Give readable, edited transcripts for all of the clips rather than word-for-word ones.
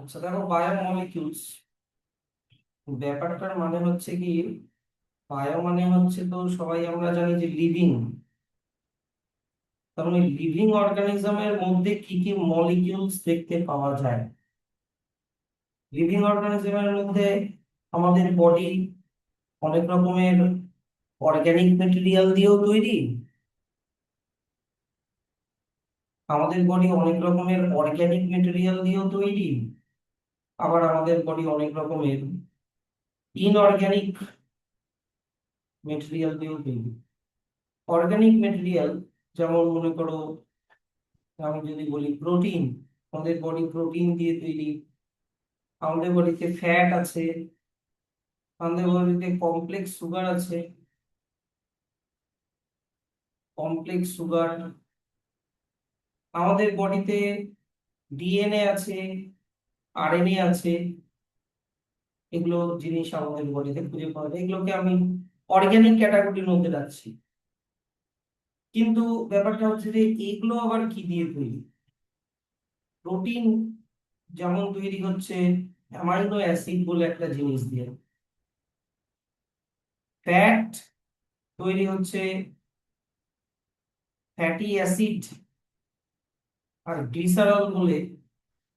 আচ্ছা দেখো, বায়োমলিকিউলস ব্যাপারটার মানে হচ্ছে কি, বায়ো মানে হচ্ছে তো সবাই আমরা জানি যে লিভিং। তার মানে লিভিং অর্গানিজমের মধ্যে কি কি মলিকিউলস দেখতে পাওয়া যায়। লিভিং অর্গানিজমের মধ্যে আমাদের বডি অনেক রকমের অর্গানিক ম্যাটেরিয়াল দিয়েও তৈরি। আমাদের বডি অনেক রকমের অর্গানিক ম্যাটেরিয়াল দিয়েও তৈরি, আবার আমাদের বডি অনেক রকমের ইনঅর্গানিক ম্যাটেরিয়াল দিয়েও তৈরি। অর্গানিক ম্যাটেরিয়াল যেমন মনে করো, আমি যদি বলি প্রোটিন, আমাদের বডি প্রোটিন দিয়ে তৈরি। আমাদের বডিতে ফ্যাট আছে, আমাদের বডিতে কমপ্লেক্স সুগার আছে। কমপ্লেক্স সুগার, আমাদের বডিতে ডিএনএ আছে, আরএনএ আছে। এগুলো জিনিস আমাদের বডিতে খুঁজে পাওয়া যায়, এগুলোকে আমি অর্গানিক ক্যাটাগরির মধ্যে রাখছি। কিন্তু ব্যাপারটা হচ্ছে যে এগুলো আবার কি দিয়ে তৈরি। প্রোটিন যেমন তৈরি হচ্ছে অ্যামাইনো অ্যাসিড বলে একটা জিনিস দিয়ে। ফ্যাট তৈরি হচ্ছে ফ্যাটি অ্যাসিড আর গ্লিসারল বলে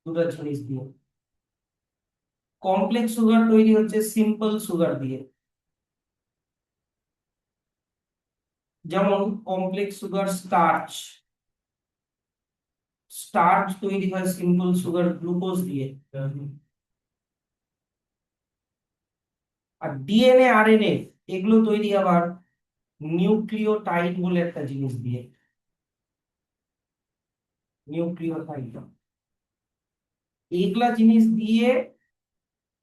দুটো জিনিস দিয়ে। কমপ্লেক্স সুগার তৈরি হচ্ছে সিম্পল সুগার দিয়ে। যেমন কমপ্লেক্স সুগার স্টার্চ, স্টার্চ তৈরি হয় সিম্পল সুগার গ্লুকোজ দিয়ে। আর ডিএনএ আরএনএ এগুলো তৈরি আবার নিউক্লিওটাইড বলে একটা জিনিস দিয়ে। নিউক্লিওটাইড, এইগুলা জিনিস দিয়ে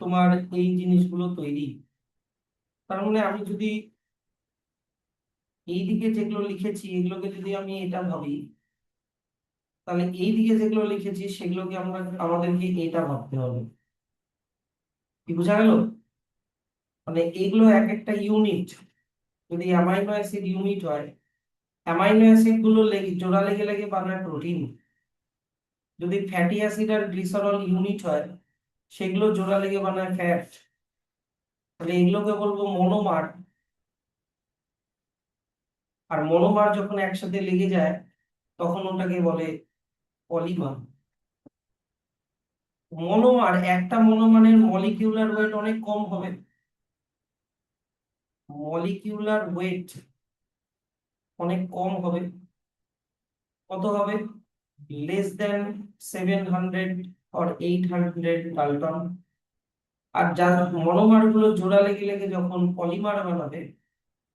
তোমার এই জিনিসগুলো তৈরি। তার মানে আমি যদি এইদিকে যেগুলো লিখেছি এগুলোকে যদি আমি এটা ভাবি, তাহলে এইদিকে যেগুলো লিখেছি সেগুলোকে আমাদেরকে এটা ভাবতে হবে। কি বোঝা গেল? মানে এগুলো এক একটা ইউনিট। যদি অ্যামাইনো অ্যাসিড ইউনিট হয়, অ্যামাইনো অ্যাসিড গুলো জোড়া লেগে লেগে বানায় প্রোটিন। যদি ফ্যাটি অ্যাসিড আর গ্লিসারল ইউনিট হয়, সেগুলো জোড়া লেগে বানায় ফ্যাট। তাহলে এগুলোকে বলবো মনোমার। আর মনোমার যখন একসাথে লেগে যায় তখন ওটাকে বলে পলিমার। মনোমার, একটা মনোমারের মলিকিউলার ওয়েট অনেক কম হবে। মলিকিউলার ওয়েট অনেক কম হবে। কত হবে? less than 700 or 800 dalton. আর যার মনোমার গুলো জোড়া লেগে লেগে যখন পলিমার বানাবে,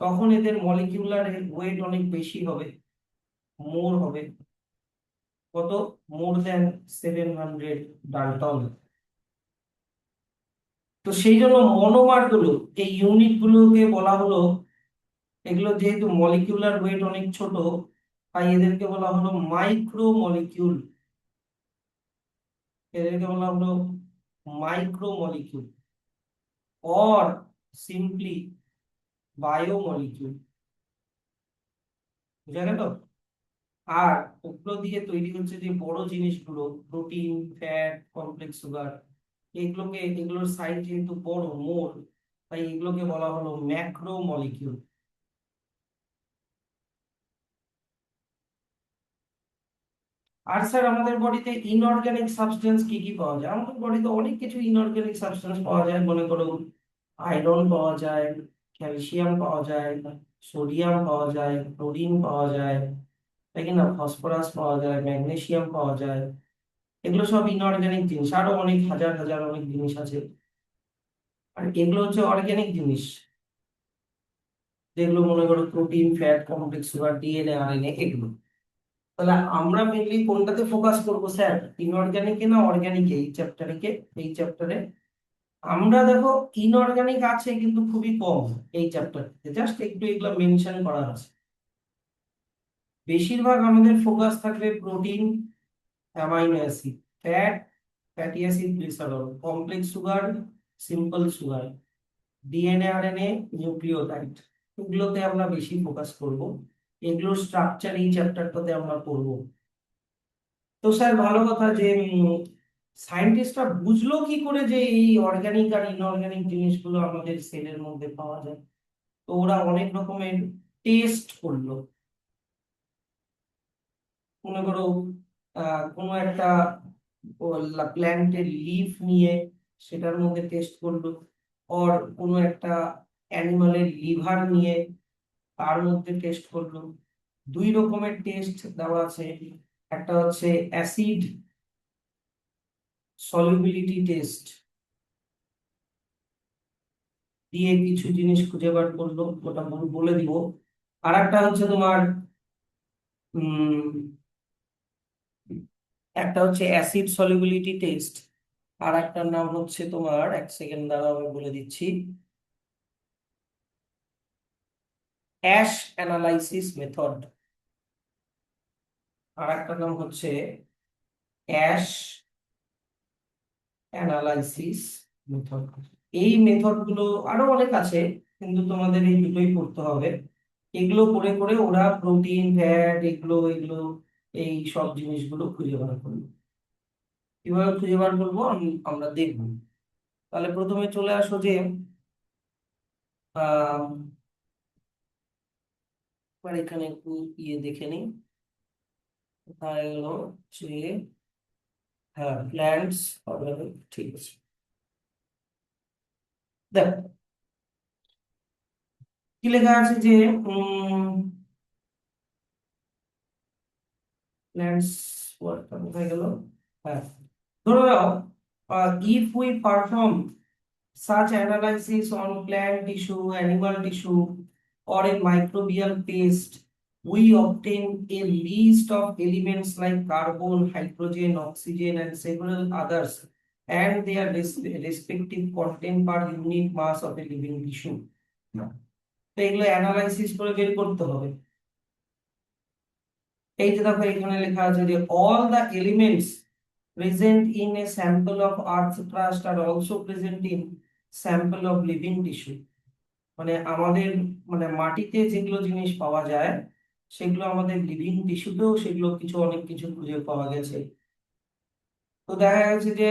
তখন এদের মলিকিউলার ওয়েট অনেক বেশি হবে, মোর হবে। কত? more than 700 Dalton. তো সেই জন্য মনোমার গুলো, এই ইউনিট গুলোকে বলা হলো, এগুলো যেহেতু মলিকিউলার ওয়েট অনেক ছোট, তাই এদেরকে বলা হলো মাইক্রো মলিকিউল। এদেরকে বলা হলো মাইক্রো মলিকিউল অর সিম্পলি বায়োমলিকিউল। বুঝা গেল? আর ওগুলো দিয়ে তৈরি হচ্ছে যে বড় জিনিসগুলো, প্রোটিন, ফ্যাট, কমপ্লেক্স সুগার, এগুলোর সাইজ যেহেতু বড়, মোর, তাই এগুলোকে বলা হলো ম্যাক্রো মলিকিউল। আর স্যার আমাদের বডিতে ইনঅর্গানিক সাবস্টেন্স কি কি পাওয়া যায়? আমাদের বডিতে অনেক কিছু ইনঅর্গানিক সাবস্টেন্স পাওয়া যায়। মনে করো আয়রন পাওয়া যায়, ক্যালসিয়াম পাওয়া যায়, সোডিয়াম পাওয়া যায়, ক্লোরিন পাওয়া যায়, তাই কি না, ফসফরাস পাওয়া যায়, ম্যাগনেসিয়াম পাওয়া যায়। এগুলো সব ইনঅর্গানিক জিনিস, আরো অনেক হাজার হাজার অনেক জিনিস আছে। আর এগুলো হচ্ছে অর্গানিক জিনিস, যেগুলো মনে করো protein, fat, complex sugar, DNA, RNA, এগুলো। তাহলে আমরা মেনলি কোনটাতে ফোকাস করব স্যার, ইনঅর্গানিকে না অর্গানিকে এই চ্যাপ্টারে? আমরা দেখো, ইনঅর্গানিক আছে কিন্তু খুবই কম এই চ্যাপ্টারটিতে, জাস্ট একটু এগুলো মেনশন করা আছে। বেশিরভাগ আমাদের ফোকাস থাকবে protein, amino acid, fat, fatty acid, glycerol, complex sugar, simple sugar, DNA, RNA, nucleotide. এগুলোতে আমরা বেশি ফোকাস করব। এগুলোর স্ট্রাকচার এই চ্যাপ্টারটাতে আমরা পড়বো। তো স্যার ভালো কথা যে সায়েন্টিস্টরা বুঝলো কি করে যে এই অর্গানিক আর ইনঅর্গানিক জিনিসগুলো আমাদের সেলের মধ্যে পাওয়া যায়? তো ওরা অনেক রকমের টেস্ট করলো। মনে করো কোনো একটা প্ল্যান্টের লিফ নিয়ে সেটার মধ্যে টেস্ট করলো, আর কোনো একটা অ্যানিমালের লিভার নিয়ে তার মধ্যে টেস্ট করলো। দুই রকমের টেস্ট দেওয়া আছে। একটা হচ্ছে অ্যাসিড সলিবিলিটি টেস্ট দিয়ে কিছু জিনিস খুঁজে বার করলো, ওটা বলে দিব। আর একটা হচ্ছে তোমার একটা হচ্ছে অ্যাসিড সলিবিলিটি টেস্ট, আর একটার নাম হচ্ছে তোমার, এক সেকেন্ড দাঁড়াও আমি বলে দিচ্ছি, অ্যাশ অ্যানালাইসিস মেথড। আর একটার নাম হচ্ছে অ্যাশ অ্যানালাইসিস মেথড। এই মেথড গুলো আরো অনেক আছে, কিন্তু তোমাদের এই দুটোই পড়তে হবে। এগুলো করে করে ওরা প্রোটিন, ফ্যাট, এগুলো এগুলো এই সব জিনিসগুলো খুঁজে বার করবে। কিভাবে খুঁজে বার করবো আমরা দেখবো। তাহলে প্রথমে চলে আসো যে আহ এবার এখানে একটু দেখে নিই। কোথায় গেল যে, হ্যাঁ, প্ল্যান্টস অর্গানিক, ঠিক আছে। দেখো কি লেখা আছে যে প্ল্যান্টস ওয়ার্ডটা কোথায় গেল? হ্যাঁ, ধরো নাও, if we perform such analysis on plant tissue, animal tissue, or a microbial paste, we obtain a list of elements like carbon, hydrogen, oxygen, and several others, and their respective content per unit mass of a living tissue. তো এগুলো analysis করে বের করতে হবে। এই যে দেখো এখানে লেখা আছে যে all the elements present in a sample of earth crust are also present in sample of living tissue। মানে আমাদের, মানে মাটিতে যেগুলো জিনিস পাওয়া যায় সেগুলো আমাদের লিভিং টিস্যুতেও সেগুলো কিছু অনেক কিছু খুঁজে পাওয়া গেছে। তো দেখা গেছে যে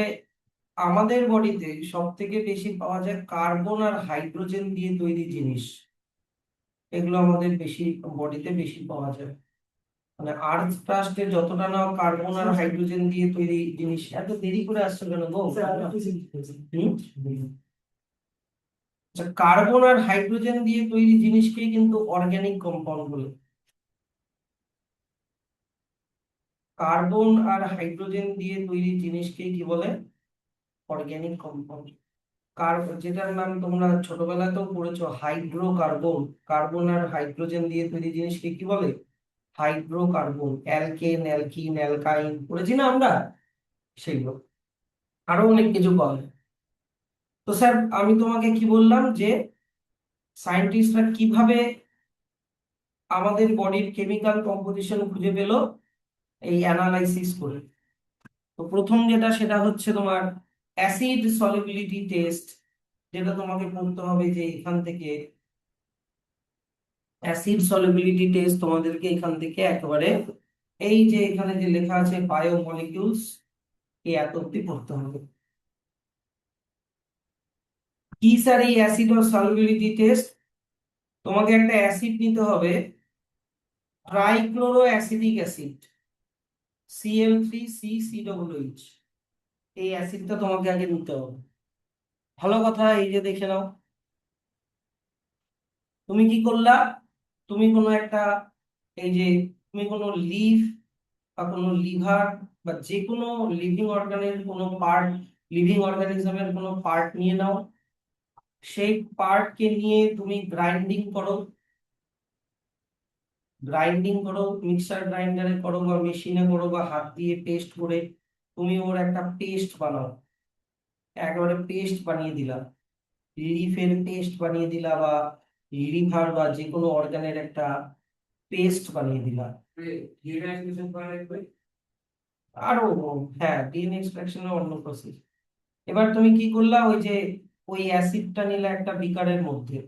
আমাদের বডিতে সব থেকে বেশি পাওয়া যায় কার্বন আর হাইড্রোজেন দিয়ে তৈরি জিনিস। এগুলো আমাদের বেশি বডিতে বেশি পাওয়া যায়। মানে আর্থ ক্রাস্টে যতটা না কার্বন আর হাইড্রোজেন দিয়ে তৈরি জিনিস। এত দেরি করে আসছে কেন গো? কার্বন আর হাইড্রোজেন দিয়ে তৈরি জিনিসকেই কিন্তু অর্গানিক কম্পাউন্ড বলে। কার্বন আর হাইড্রোজেন দিয়ে তৈরি জিনিসকে কি বলে? Organic compound. যেটার নাম তোমরা ছোটবেলাতেও পড়েছো, হাইড্রোকার্বন। কার্বন আর হাইড্রোজেন দিয়ে তৈরি জিনিসকে কি বলে? হাইড্রোকার্বন। অ্যালকেন, অ্যালকিন, অ্যালকাইন পড়েছি না আমরা? সেগুলো আরো অনেক কিছু পাওয়া যায়। তো স্যার, আমি তোমাকে কি বললাম যে সায়েন্টিস্টরা কিভাবে আমাদের বডির কেমিক্যাল কম্পোজিশন খুঁজে পেল? এই অ্যানালাইসিস করে। তো প্রথম যেটা সেটা হচ্ছে তোমার অ্যাসিড সলিবিলিটি টেস্ট, যেটা তোমাকে পড়তে হবে যে এখান থেকে অ্যাসিড সলিবিলিটি টেস্ট তোমাদেরকে এখান থেকে একেবারে এই যে এখানে যে লেখা আছে বায়োমলিকিউলস, এই এত অব্দি পড়তে হবে। কি স্যার এই অ্যাসিড সলিবিলিটি টেস্ট? তোমাকে একটা অ্যাসিড নিতে হবে, ট্রাইক্লোরো অ্যাসিডিক অ্যাসিড, Cl3CCOOH। এই অ্যাসিডটা তোমাকে আগে নিতে হবে। ভালো কথা, এই যে দেখে নাও, তুমি কি করলা? তুমি কোনো একটা, এই যে তুমি কোনো লিফ বা কোনো লিভার বা যে কোনো লিভিং অর্গানের কোনো পার্ট, লিভিং অর্গানিজমের কোনো পার্ট নিয়ে নাও। সেই পার্টকে নিয়ে তুমি গ্রাইন্ডিং করো, মিক্সার গ্রাইন্ডারে করো বা মেশিনে করো বা হাত দিয়ে পেস্ট করে তুমি ওর একটা পেস্ট বানাও। একেবারে পেস্ট বানিয়ে দিলা, লিফের পেস্ট বানিয়ে দিলা, বা লিভার বা যে কোনো অর্গানের একটা পেস্ট বানিয়ে দিলা। আরো, হ্যাঁ, ডিএনএ এক্সট্রাকশনের অন্য প্রসেস। এবার তুমি কি করলা, ওই যে ওই অ্যাসিডটা নিলে একটা বিকারের মধ্যে,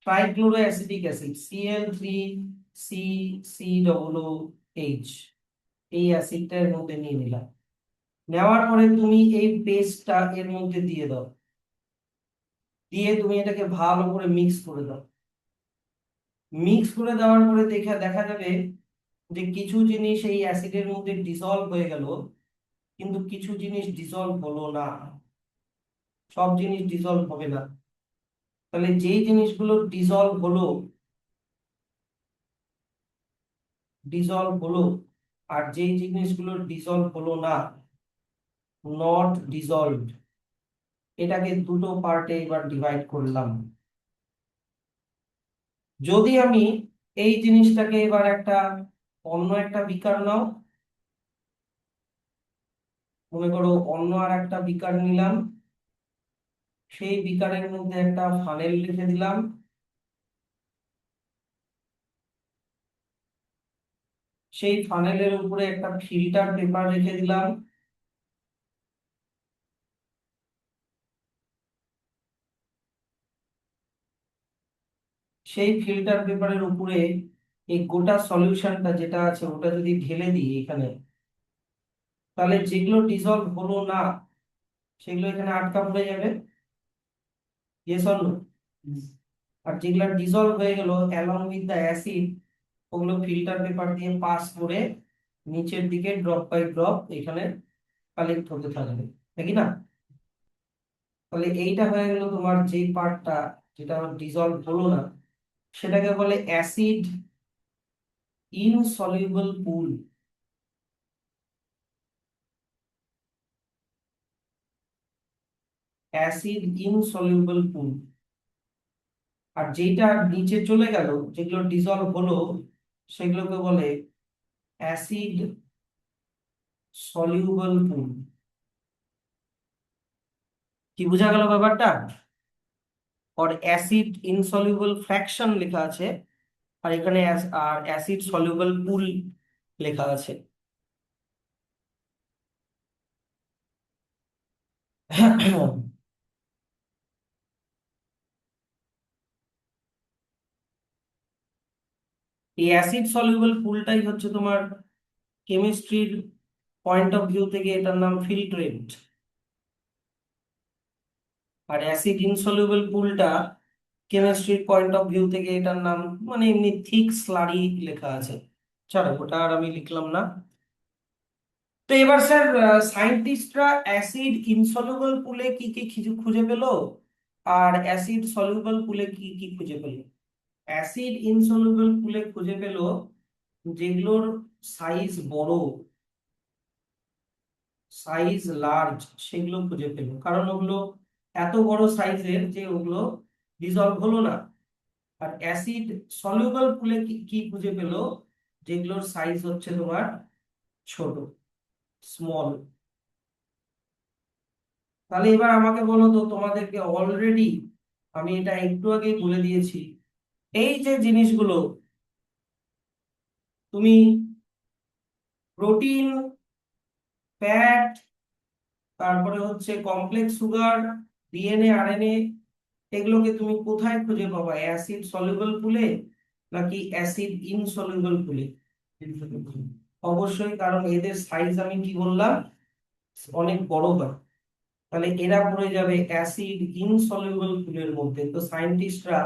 ট্রাইক্লোরো অ্যাসিডিক অ্যাসিড, Cl3CCOOH, এই অ্যাসিডটার মধ্যে নিয়ে নিলাম। নেওয়ার পরে তুমি এই পেস্টটা এর মধ্যে দিয়ে দাও, দিয়ে তুমি এটাকে ভালো করে মিক্স করে দাও। মিক্স করে দেওয়ার পরে দেখা দেখা যাবে যে কিছু জিনিস এই অ্যাসিডের মধ্যে ডিসলভ হয়ে গেল, কিন্তু কিছু জিনিস ডিসলভ হলো না। সব জিনিস ডিসলভ হবে না। তাহলে যেই জিনিসগুলো ডিসলভ হলো আর যেই জিনিসগুলো ডিসলভ হলো না, নট ডিসলভড, এটাকে দুটো পার্টে এবার ডিভাইড করলাম। যদি আমি এই জিনিসটাকে এবার অন্য একটা বিকার নাও, মনে করো অন্য আর একটা বিকার নিলাম, সেই বিকারের মধ্যে একটা ফানেল রেখে দিলাম, সেই ফানেলের উপরে একটা ফিল্টার পেপার রেখে দিলাম, সেই ফিল্টার পেপারের উপরে এই গোটা সলিউশনটা যেটা আছে ওটা যদি ঢেলে দিই এখানে, তাহলে যেগুলো ডিসলভ হলো না সেগুলো এখানে আটকা পড়ে যাবে। Yes or no? আর যেগুলো ডিসলভ হয়ে গেল অ্যালং উইথ দ্য অ্যাসিড, ওগুলো ফিল্টার পেপার দিয়ে পাস করে নিচের দিকে ড্রপ বাই ড্রপ এখানে কালেক্ট হতে থাকবে, তাই কি না? তাহলে এইটা হয়ে গেল তোমার যেই পার্টটা যেটা ডিসলভ হলো না, সেটাকে বলে অ্যাসিড ইনসলিউবল পুল। অ্যাসিড ইনসলিউবল পুল। আর যেটা নিচে চলে গেল, যেগুলো ডিসলভ হলো, সেগুলোকে বলে অ্যাসিড সলিউবল পুল। কি বোঝা গেল ব্যাপারটা? আর অ্যাসিড ইনসলিউবল ফ্র্যাকশন লেখা আছে, আর এখানে আর অ্যাসিড সলিউবল পুল লেখা আছে। এই অ্যাসিড সলিউবল পুলটাই হচ্ছে তোমার কেমিস্ট্রির পয়েন্ট অফ ভিউ থেকে এটার নাম ফিল্ট্রেট। আর অ্যাসিড ইনসলিউবল পুলটা কেমিস্ট্রির পয়েন্ট অফ ভিউ থেকে এটার নাম, মানে এমনি থিক স্লারি লেখা আছে। চলো ওটা আর আমি লিখলাম না। তো এবার স্যার, সায়েন্টিস্টরা অ্যাসিড ইনসলিউবল পুলে কি কি খুঁজে পেলো, আর অ্যাসিড সলিউবল পুলে কি কি খুঁজে পেলো? অ্যাসিড ইনসলিউবল পুলে খুঁজে পেলো যেগুলোর সাইজ বড়, সাইজ লার্জ, সেগুলো খুঁজে পেলো, কারণ ওগুলো এত বড় সাইজের যে ওগুলো ডিসলভ হলো না। আর অ্যাসিড সলিউবল পুলে কি কি খুঁজে পেলো, যেগুলোর সাইজ হচ্ছে তোমার ছোট, স্মল। তাহলে এবার আমাকে বলো তো, তোমাদেরকে অলরেডি আমি এটা একটু আগে বলে দিয়েছি, এই যে জিনিসগুলো তুমি প্রোটিন, ফ্যাট, তারপরে হচ্ছে কমপ্লেক্স সুগার, ডিএনএ, আরএনএ, এগুলোকে তুমি কোথায় খুঁজে পাবা? অ্যাসিড সলিউবল পুলে নাকি অ্যাসিড ইনসলিউবল পুলে? অবশ্যই, কারণ এদের সাইজ আমি কি বললাম, অনেক বড় হয়। তাহলে এরা পড়ে যাবে অ্যাসিড ইনসলিউবল পুলের মধ্যে। তো সায়েন্টিস্টরা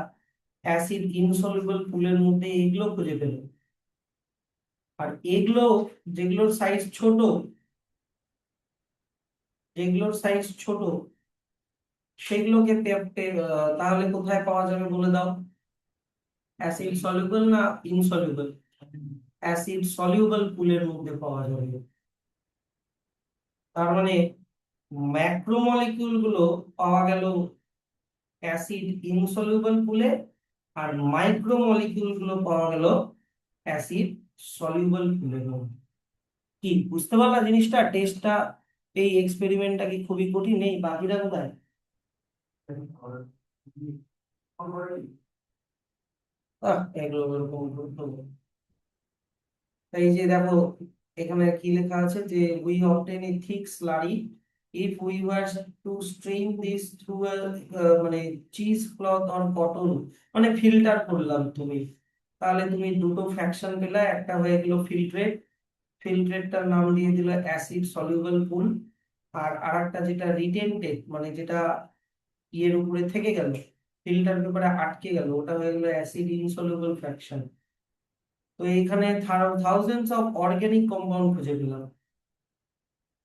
অ্যাসিড ইনসলিউবল পুলের মধ্যে এগুলো খুঁজে পেল। আর এগুলো যেগুলোর সাইজ ছোট, যেগুলোর সাইজ ছোট সেগুলোকে তাহলে কোথায় পাওয়া যাবে বলে দাও? অ্যাসিড সলিউবল না ইনসলিউবল? অ্যাসিড সলিউবল পুলের মধ্যে পাওয়া যাবে। তার মানে ম্যাক্রোমলিকিউল গুলো পাওয়া গেল অ্যাসিড ইনসলিউবল পুলে, আর মাইক্রোমলিকিউল গুলো পাওয়া গেল অ্যাসিড সলিউবল পুলের মধ্যে। কি বুঝতে পারলা জিনিসটা? টেস্টটা, এই এক্সপেরিমেন্টটা কি খুবই কঠিন? নেই বাকিরা কোথায়? এগুলো এরকম গুরুত্বপূর্ণ। এই যে দেখো, এখানে কি লেখা আছে যে we obtain a thick slurry if we were to strain this through মানে চিজ ক্লথ অর কটন। মানে ফিল্টার করলাম তুমি, তাহলে তুমি দুটো ফ্র্যাকশন পেলে, একটা হয়ে গেল ফিল্ট্রেট, ফিল্ট্রেটটার নাম দিয়ে দিল অ্যাসিড সলিউবল পুল। আর আরেকটা যেটা রিটেন্টেড, মানে যেটা ইয়ের উপরে থেকে গেল, ফিল্টার পেপারে আটকে গেল, ওটা হয়ে গেল অ্যাসিড ইনসলিউবল ফ্র্যাকশন। তো এইখানে থাউজেন্ডস অফ অর্গানিক কম্পাউন্ড খুঁজে পেলাম।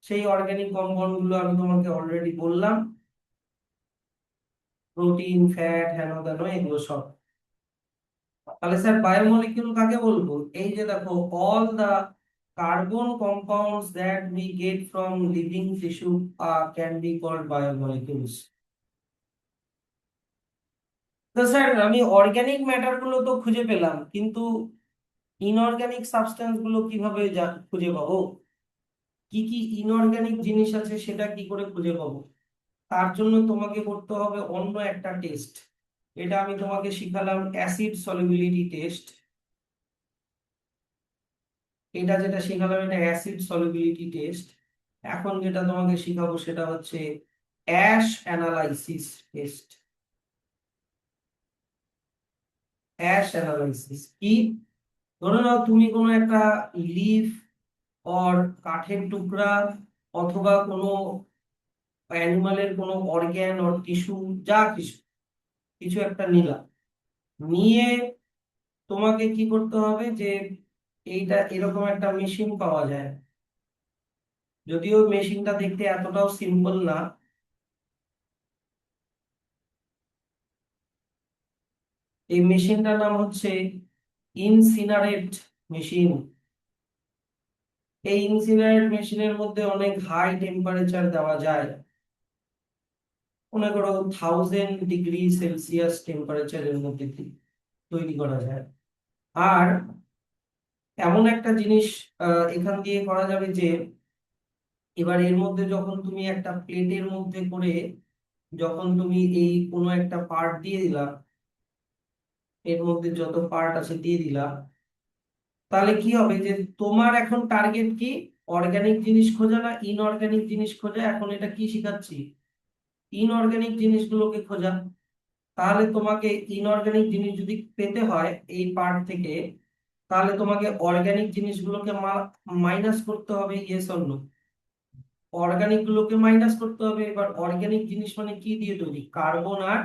সেই অর্গানিক কম্পাউন্ড গুলো আমি তোমাকে অলরেডি বললাম, প্রোটিন, ফ্যাট, হেন তেন, এগুলো সব। তাহলে স্যার বায়োমলিকিউল কাকে বলবো? এই যে দেখো, all the carbon compounds that we get from living tissue can be called biomolecules. তো স্যার আমি অর্গানিক ম্যাটার গুলো তো খুঁজে পেলাম, কিন্তু ইনঅর্গানিক সাবস্টেন্স গুলো কিভাবে খুঁজে পাবো? কি কি ইনঅর্গানিক জিনিস আছে সেটা কি করে খুঁজে পাবো? তার জন্য তোমাকে করতে হবে অন্য একটা টেস্ট। এটা আমি তোমাকে শিখালাম অ্যাসিড সলিবিলিটি টেস্ট। এটা যেটা শিখালাম এটা অ্যাসিড সলিবিলিটি টেস্ট। এখন যেটা তোমাকে শিখাবো সেটা হচ্ছে ash analysis test. Ash analysis কি? ধরে নাও তুমি কোনো একটা লিফ অর কাঠের টুকরা অথবা কোনো অ্যানিমালের কোনো অর্গ্যান অর টিস্যু, যা কিছু কিছু একটা নিলা, নিয়ে তোমাকে কি করতে হবে যে এইটা এরকম একটা মেশিন পাওয়া যায়, যদিও মেশিনটা দেখতে এতটাও সিম্পল না। এই মেশিনটার নাম হচ্ছে ইনসিনারেট মেশিন। এই ইনসিনারেট মেশিনের মধ্যে অনেক হাই টেম্পারেচার দেওয়া যায়, মনে করো 1000 ডিগ্রি সেলসিয়াস টেম্পারেচারের মধ্যে তৈরি করা যায়। আর এমন একটা জিনিস এখান দিয়ে করা যাবে যে, এবার এর মধ্যে যখন তুমি একটা প্লেটের মধ্যে করে যখন তুমি এই কোনো একটা পার্ট দিয়ে দিলা, এর মধ্যে যত পার্ট আছে দিয়ে দিলা, তাহলে কি হবে যে তোমার এখন টার্গেট কি? অর্গানিক জিনিস খোঁজা না ইনঅর্গানিক জিনিস খোঁজা? এখন এটা কি শিখাচ্ছি? ইনঅর্গানিক জিনিসগুলোকে খোঁজা। তাহলে তোমাকে ইনঅর্গানিক জিনিস যদি পেতে হয় এই পার্ট থেকে, তাহলে তোমাকে অর্গানিক জিনিসগুলোকে মাইনাস করতে হবে, ইয়েস অর নো? অর্গানিক গুলোকে মাইনাস করতে হবে। এবার অর্গানিক জিনিস মানে কি দিয়ে তৈরি? কার্বন আর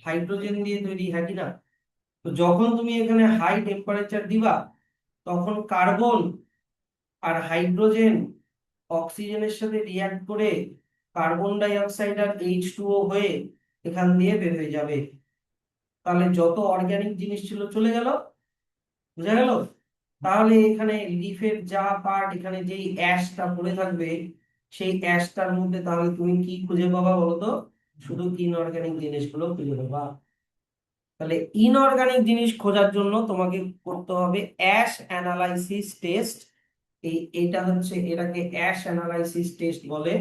হাইড্রোজেন দিয়ে তৈরি, হ্যাঁ কি না? তো যখন তুমি এখানে হাই টেম্পারেচার দিবা, তখন কার্বন আর হাইড্রোজেন অক্সিজেনের সাথে রিয়াক্ট করে কার্বন ডাই অক্সাইড আর H2O হয়ে এখান দিয়ে বের হয়ে যাবে। তাহলে যত অর্গানিক জিনিস ছিল চলে গেল। বুঝা গেল? তাহলে এখানে লিফের যা পার্ট, এখানে যেই অ্যাশটা পড়ে থাকবে, সেই অ্যাশটার মধ্যে তাহলে তুমি কি খুঁজে পাবা বলতো? শুধু ইনঅর্গানিক জিনিসগুলো খুঁজে পাবা। তাহলে ইনঅর্গানিক জিনিস খোঁজার জন্য তোমাকে করতে হবে অ্যাশ অ্যানালাইসিস টেস্ট। এইটা হচ্ছে, এটাকে অ্যাশ অ্যানালাইসিস টেস্ট বলে।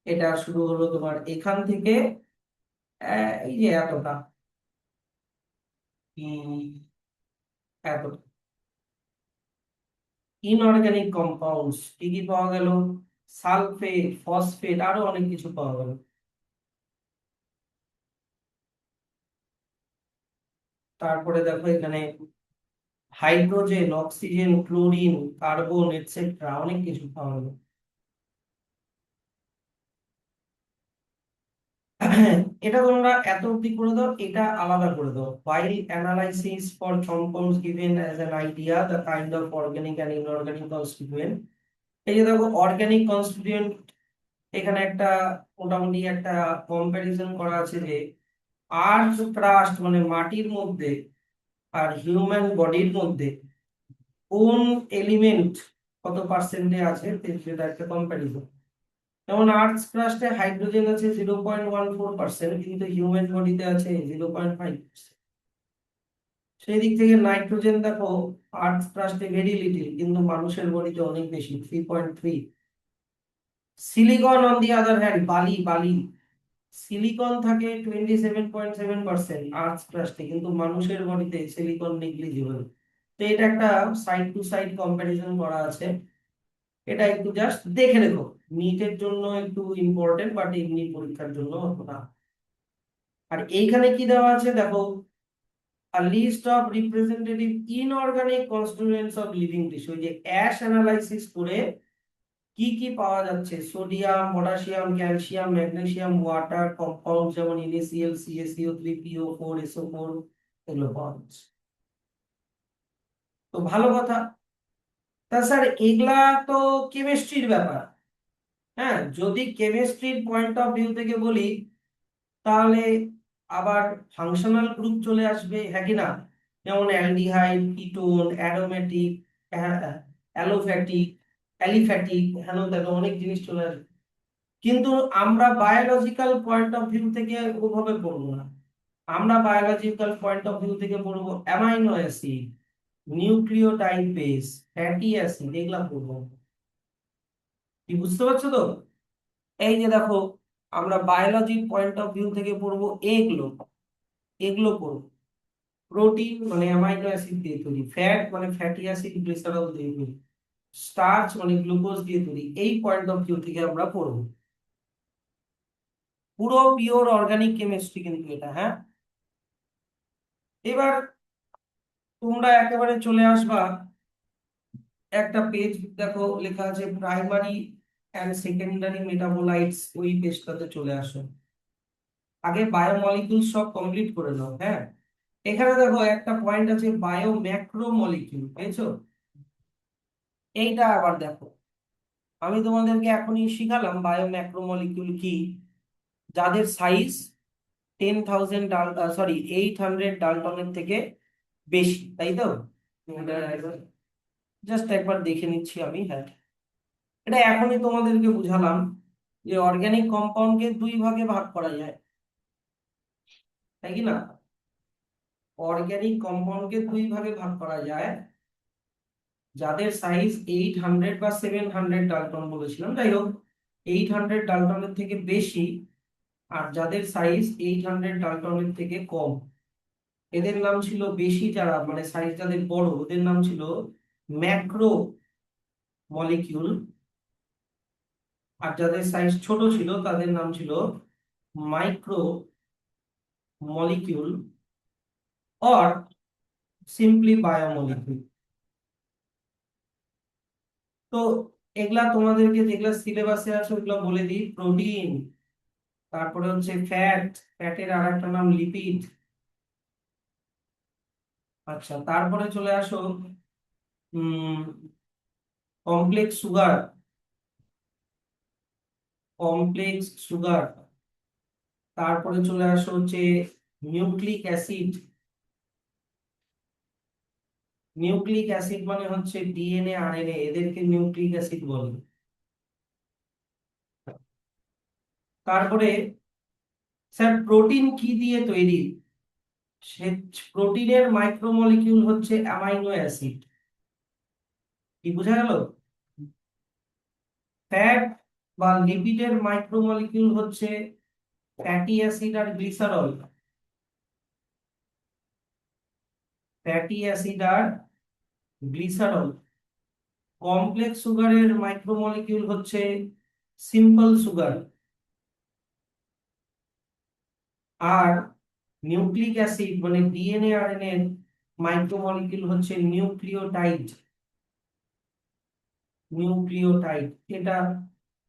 এটা শুরু হলো তোমার এখান থেকে, এই যে এতটা, এতটা ইনঅর্গানিক কম্পাউন্ডস কি কি পাওয়া গেল? সালফেট, ফসফেট, আরো অনেক কিছু পাওয়া গেল। তারপরে দেখো এখানে hydrogen, oxygen, chlorine, carbon etcetera, অনেক কিছু পাওয়া গেল। এটা তোমরা এত অব্দি করে দাও, এটা আলাদা করে দাও। while analysis for compounds given as an idea the kind of organic and inorganic constituent। এই যে দেখো অর্গানিক কনস্টিটিউয়েন্ট, এখানে একটা মোটামুটি একটা কম্পারিজন করা আছে যে আর্থ ক্রাস্ট মানে মাটির মধ্যে আর হিউম্যান বডির মধ্যে কোন এলিমেন্ট কত পার্সেন্টে আছে, সেটা একটা কম্পারিজন। যেমন আর্থ ক্রাস্টে হাইড্রোজেন আছে 0.14%, কিন্তু হিউম্যান বডিতে আছে 0.5%। সেই দিক থেকে নাইট্রোজেন দেখো আর্থ ক্রাস্টে ভেরি লিটিল, কিন্তু মানুষের বডিতে অনেক বেশি, 3.3। Silicon on the other hand, বালি বালি, সিলিকন থাকে 27.7% আর্থ ক্রাস্টে, কিন্তু মানুষের বডিতে সিলিকন নেগলিজিবল। তো এটা একটা সাইড টু সাইড কম্পারিজন করা আছে, এটা একটু জাস্ট দেখে রেখো। নিটের জন্য একটু ইম্পর্টেন্ট, বাট এমনি পরীক্ষার জন্য অত না। আর এইখানে কি দেওয়া আছে দেখো, a list of representative inorganic constituents of living tissue। ওই যে অ্যাশ অ্যানালাইসিস করে কি কি পাওয়া যাচ্ছে, sodium, potassium, calcium, magnesium, water compound যেমন NaCl, CaCO3, PO4, SO4, এগুলো পাওয়া যাচ্ছে। তো ভালো কথা। তা স্যার এগুলা তো কেমিস্ট্রির ব্যাপার। হ্যাঁ, যদি কেমিস্ট্রির পয়েন্ট অফ ভিউ থেকে বলি তাহলে আবার ফাংশনাল গ্রুপ চলে আসবে, হ্যাঁ কি না? যেমন অ্যালডিহাইড, কিটোন, অ্যারোমেটিক, অ্যালোফ্যাটিক, অ্যালিফ্যাটিক, হেন তেন অনেক জিনিস চলে আসবে। কিন্তু আমরা বায়োলজিক্যাল পয়েন্ট অফ ভিউ থেকে ওভাবে পড়বো না। আমরা বায়োলজিক্যাল পয়েন্ট অফ ভিউ থেকে পড়বো amino acid, nucleotide base, fatty acid, এগুলা পড়বো। কি বুঝতে পারছো তো? এই যে দেখো, আমরা বায়োলজির পয়েন্ট অফ ভিউ থেকে পড়বো এগুলো, এগুলো পড়বো। প্রোটিন মানে অ্যামাইনো অ্যাসিড দিয়ে তৈরি, ফ্যাট মানে ফ্যাটি অ্যাসিড গ্লিসারল দিয়ে তৈরি, স্টার্চ মানে গ্লুকোজ দিয়ে তৈরি। এই পয়েন্ট অফ ভিউ থেকে আমরা পড়বো। পুরো পিওর অর্গানিক কেমিস্ট্রি কিন্তু এটা, হ্যাঁ। এবার তোমরা একেবারে চলে আসবা, একটা পেজ দেখো লেখা আছে প্রাইমারি অ্যান্ড সেকেন্ডারি মেটাবোলাইটস, ওই পেজটাতে চলে আসো। আগে বায়োমলিকুল সব কমপ্লিট করে নাও, হ্যাঁ। এখানে দেখো একটা পয়েন্ট আছে বায়ো ম্যাক্রো মলিকিউল, পেয়েছো? এইটা আবার দেখো, আমি তোমাদেরকে এখনই শিখালাম বায়ো ম্যাক্রো মলিকিউল কি, যাদের সাইজ 10,000 সরি 800 ডালটনের থেকে বেশি, তাই তো? জাস্ট একবার দেখে নিচ্ছি আমি, হ্যাঁ। এটা এখনই তোমাদেরকে বুঝালাম যে অর্গানিক কম্পাউন্ডকে দুই ভাগে ভাগ করা যায়, তাই কি না? অর্গানিক কম্পাউন্ডকে দুই ভাগে ভাগ করা যায়, যাদের সাইজ 800 বা 700 ডালটন বলেছিলাম, যাই হোক 800 ডালটনের থেকে বেশি, আর যাদের সাইজ 800 ডালটনের থেকে কম। এদের নাম ছিল, বেশি যারা মানে সাইজ যাদের বড়, ওদের নাম ছিল ম্যাক্রো মলিকিউল, আর যাদের সাইজ ছোট ছিল তাদের নাম ছিল micro molecule or simply biomolecule. তো এগুলা তোমাদেরকে যেগুলা সিলেবাসে আছে ওগুলা বলে দিই। প্রোটিন, তারপরে হচ্ছে ফ্যাট, ফ্যাটের আর একটা নাম লিপিড। আচ্ছা, তারপরে চলে আসো কমপ্লেক্স সুগার, কমপ্লেক্স সুগার। তারপরে চলে আসো হচ্ছে নিউক্লিক অ্যাসিড। নিউক্লিক অ্যাসিড মানে হচ্ছে DNA RNA, এদেরকে নিউক্লিক অ্যাসিড বলে। তারপরে স্যার প্রোটিন কি দিয়ে তৈরি? সে প্রোটিনের মাইক্রোমলিকিউল হচ্ছে অ্যামাইনো অ্যাসিড। কি বোঝা গেল? ফ্যাট বা লিপিডের মাইক্রোমলিকিউল হচ্ছে ফ্যাটি অ্যাসিড আর গ্লিসারল। ফ্যাটি অ্যাসিড আর গ্লিসারল। কমপ্লেক্স সুগারের মাইক্রোমলিকিউল হচ্ছে সিম্পল সুগার। আর নিউক্লিক অ্যাসিড মানে DNA RNA এর মাইক্রোমলিকিউল হচ্ছে নিউক্লিওটাইড। নিউক্লিওটাইড এটা।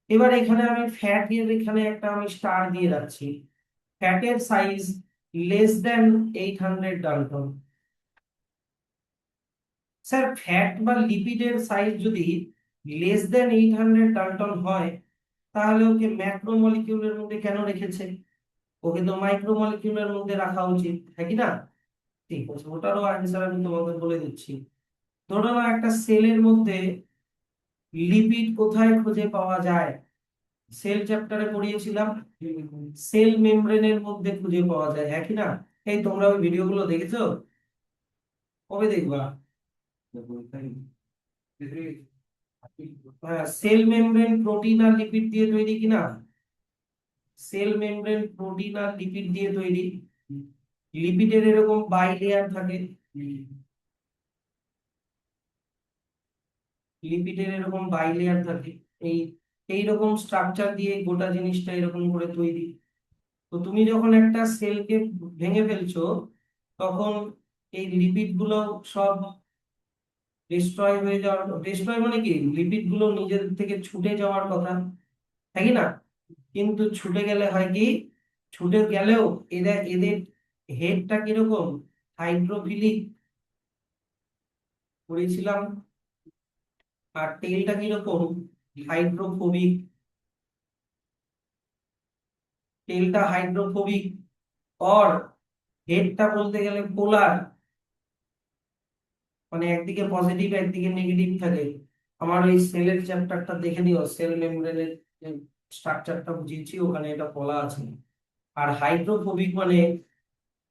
এবার এখানে আমি ফ্যাট এর এখানে একটা আমি স্টার দিয়ে রাখছি। ফ্যাটের size less than 800 Dalton. Sir fat বা লিপিডের সাইজ যদি লেস দেন 800 ডালটন হয়, তাহলে ওকে ম্যাক্রোমলিকিউলের মধ্যে কেন রেখেছে? ওকে তো মাইক্রোমলিকিউলের মধ্যে রাখা উচিত, হ্যাঁ কি না? ঠিক আছে, ওটারও অ্যান্সার আমি তোমাকে বলে দিচ্ছি। ধরো না, একটা সেলের মধ্যে লিপিড কোথায় খুঁজে পাওয়া যায়? সেল চ্যাপ্টারে পড়িয়েছিলাম, সেল মেমব্রেনের মধ্যে খুঁজে পাওয়া যায়, হ্যাঁ কি না? এই তোমরা ওই ভিডিওগুলো দেখেছো? কবে দেখবা? হ্যাঁ, সেল মেমব্রেন প্রোটিন আর লিপিড দিয়ে তৈরি কিনা? সেল মেমব্রেন প্রোটিন আর লিপিড দিয়ে তৈরি। লিপিডের এরকম বাই লেয়ার থাকে, লিপিডের এরকম বাই লেয়ার থাকে। এই এইরকম স্ট্রাকচার দিয়ে গোটা জিনিসটা এরকম করে তৈরি। তো তুমি যখন একটা সেলকে ভেঙে ফেলছো, তখন এই লিপিড গুলো সব ডিস্ট্রয় হয়ে যাওয়ার, ডিস্ট্রয় মানে কি, লিপিড গুলো নিজের থেকে ছুটে যাওয়ার কথা, তাই কি না? কিন্তু ছুটে গেলে হয় কি, ছুটে গেলেও এদের এদের হেডটা কিরকম, হাইড্রোফিলিক করেছিলাম, আর টেলটা কিরকম, হাইড্রোফোবিক। টেলটা হাইড্রোফোবিক, আর হেডটা বলতে গেলে পোলার, মানে একদিকে পজিটিভ একদিকে নেগেটিভ থাকে। আমার ওই সেলের চ্যাপ্টারটা দেখে নিও, সেল মেমব্রেনের স্ট্রাকচারটা বুঝিয়েছি, ওখানে এটা বলা আছে। আর হাইড্রোফোবিক মানে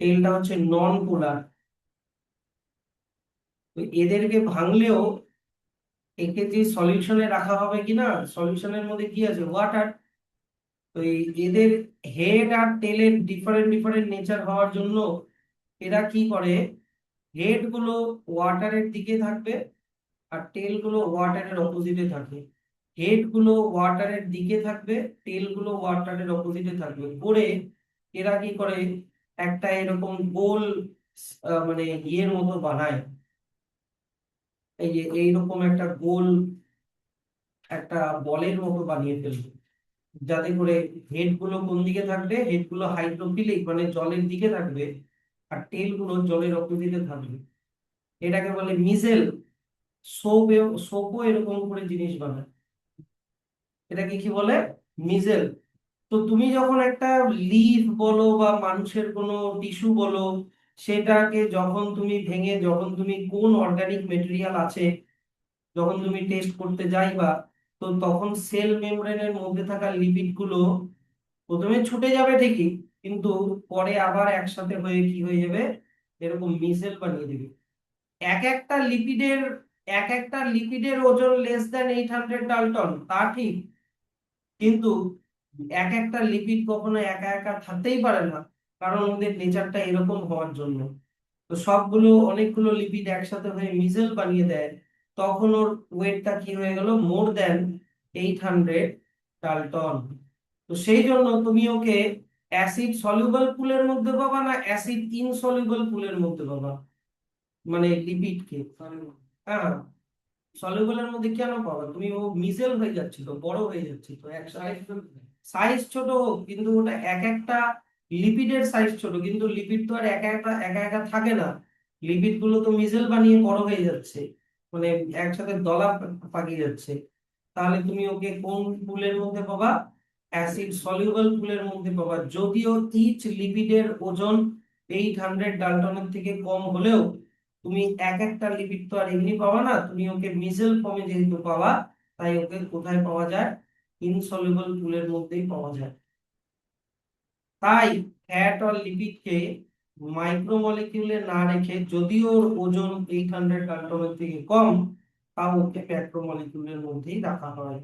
টেলটা হচ্ছে নন পোলার। তো এদেরকে ভাঙলেও একে যে সলিউশনে রাখা হবে কিনা, সলিউশনের মধ্যে কি আছে, ওয়াটার। তো এদের হেড আর টেলের ডিফারেন্ট ডিফারেন্ট নেচার হওয়ার জন্য এরা কি করে, হেড গুলো ওয়াটারের দিকে থাকবে আর টেল গুলো ওয়াটারের অপোজিটে থাকবে। হেড গুলো ওয়াটারের দিকে থাকবে, টেল গুলো ওয়াটারের অপোজিটে থাকবে করে এরা কি করে, একটা এরকম গোল মানে ইয়ের মতো বানায়। এই যে এইরকম একটা গোল একটা বলের মতো বানিয়ে ফেলবে, যাতে করে হেড গুলো কোন দিকে থাকবে, হেড গুলো হাইড্রোফিলিক মানে জলের দিকে থাকবে, আর টেল গুলো জলের অপোজিটে থাকবে। এটাকে বলে মিজেল। সোপও এরকম করে জিনিস বানায়, এটাকে কি বলে, মিজেল। তো তুমি যখন একটা লিফ বলো বা মানুষের কোনো টিস্যু বলো, সেটাকে যখন তুমি ভেঙে, যখন তুমি কোন অর্গানিক মেটেরিয়াল আছে যখন তুমি টেস্ট করতে যাইবা, তো তখন সেল মেমব্রেনের মধ্যে থাকা লিপিড গুলো প্রথমে ছুটে যাবে ঠিকই, কিন্তু পরে আবার একসাথে হয়ে কি হয়ে যাবে, এরকম মিসেল বানিয়ে দিবে। এক একটা লিপিডের এক একটা লিপিডের ওজন লেস দ্যান 800 ডাল্টন, তা ঠিক, কিন্তু এক একটা লিপিড কখনো একা একা থাকতেই পারে না, কারণ ওদের নেচারটা এরকম হওয়ার জন্য। তো সবগুলো অনেকগুলো লিপিড একসাথে হয়ে মিজেল বানিয়ে দেয়, তখন ওর ওয়েটটা কি হয়ে গেল, মোর দ্যান 800 ডাল্টন। তো সেই জন্য তুমি ওকে অ্যাসিড সলিউবল পুলের মধ্যে পাবা না অ্যাসিড ইনসলিউবল পুলের মধ্যে পাবা, মানে লিপিডকে। হ্যাঁ, সলিউবলের মধ্যে কেন পাবা তুমি, ও মিজেল হয়ে যাচ্ছে, তো বড় হয়ে যাচ্ছে, তো একসাথে সাইজ ছোট হোক, কিন্তু ওটা এক একটা লিপিডের সাইজ ছোট, কিন্তু লিপিড তো আর একা একা একা একা থাকে না, লিপিড গুলো তো মিজেল বানিয়ে বড় হয়ে যাচ্ছে, মানে একসাথে দলা পাকিয়ে যাচ্ছে। তাহলে তুমি ওকে কোন পুলের মধ্যে পাবা, অ্যাসিড সলিউবল পুলের মধ্যে পাবা। যদিও ইচ লিপিডের ওজন 800 ডাল্টনের থেকে কম হলেও তুমি এক একটা লিপিড তো আর এমনি পাবা না, তুমি ওকে মিজেল ফর্মে যেহেতু পাবা, তাই ওকে কোথায় পাওয়া যায়, ইনসলিউবল পুলের মধ্যেই পাওয়া যায়। তাই ফ্যাট আর লিপিডকে মাইক্রোমলিকিউলে না রেখে, যদিও ওর ওজন 800 ডাল্টনের থেকে কম, তাও ওকে ম্যাক্রোমলিকিউলের মধ্যেই রাখা হয়।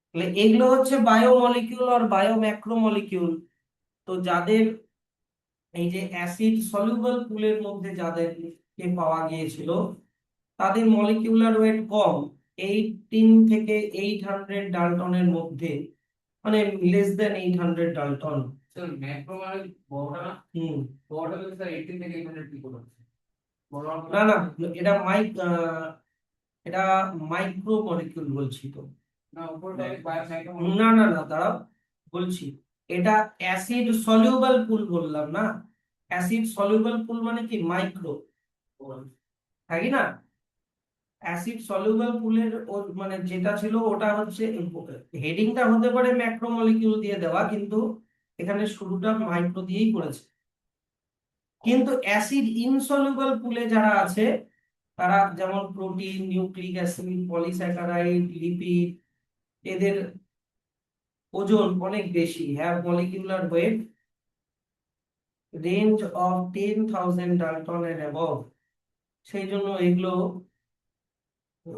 তাহলে এগুলো হচ্ছে বায়োমলিকিউল আর বায়োম্যাক্রোমলিকিউল। তো যাদের এই যে অ্যাসিড সলিউবল পুলের মধ্যে যাদেরকে পাওয়া গিয়েছিল, তাদের মলিকিউলার ওয়েট কম, 18 থেকে 800 ডাল্টনের মধ্যে, মানে less than 800 dalton. Sir macro মানে বড়টা না, হুম। বড়টা বলতে স্যার 18 থেকে 800 কি করে হচ্ছে? বড় না না, এটা এটা মাইক্রো মলিকিউল বলছি তো। না উপরটা বায়ো ম্যাক্রো না না না, দাঁড়াও, বলছি। এটা অ্যাসিড সলিউবল পুল বললাম না, অ্যাসিড সলিউবল পুল মানে কি, মাইক্রো, তাই না? অ্যাসিড সলিউবল পুলের মানে যেটা ছিল ওটা হচ্ছে, হেডিংটা হতে পারে ম্যাক্রো মলিকিউল দিয়ে দেওয়া, কিন্তু এখানে শুরুটা মাইক্রো দিয়েই করেছে। কিন্তু অ্যাসিড ইনসলিউবল পুলে যারা আছে, তারা যেমন protein, nucleic acid, polysaccharide, lipid, এদের ওজন অনেক বেশি, have molecular weight range of 10,000 dalton and above. সেই জন্য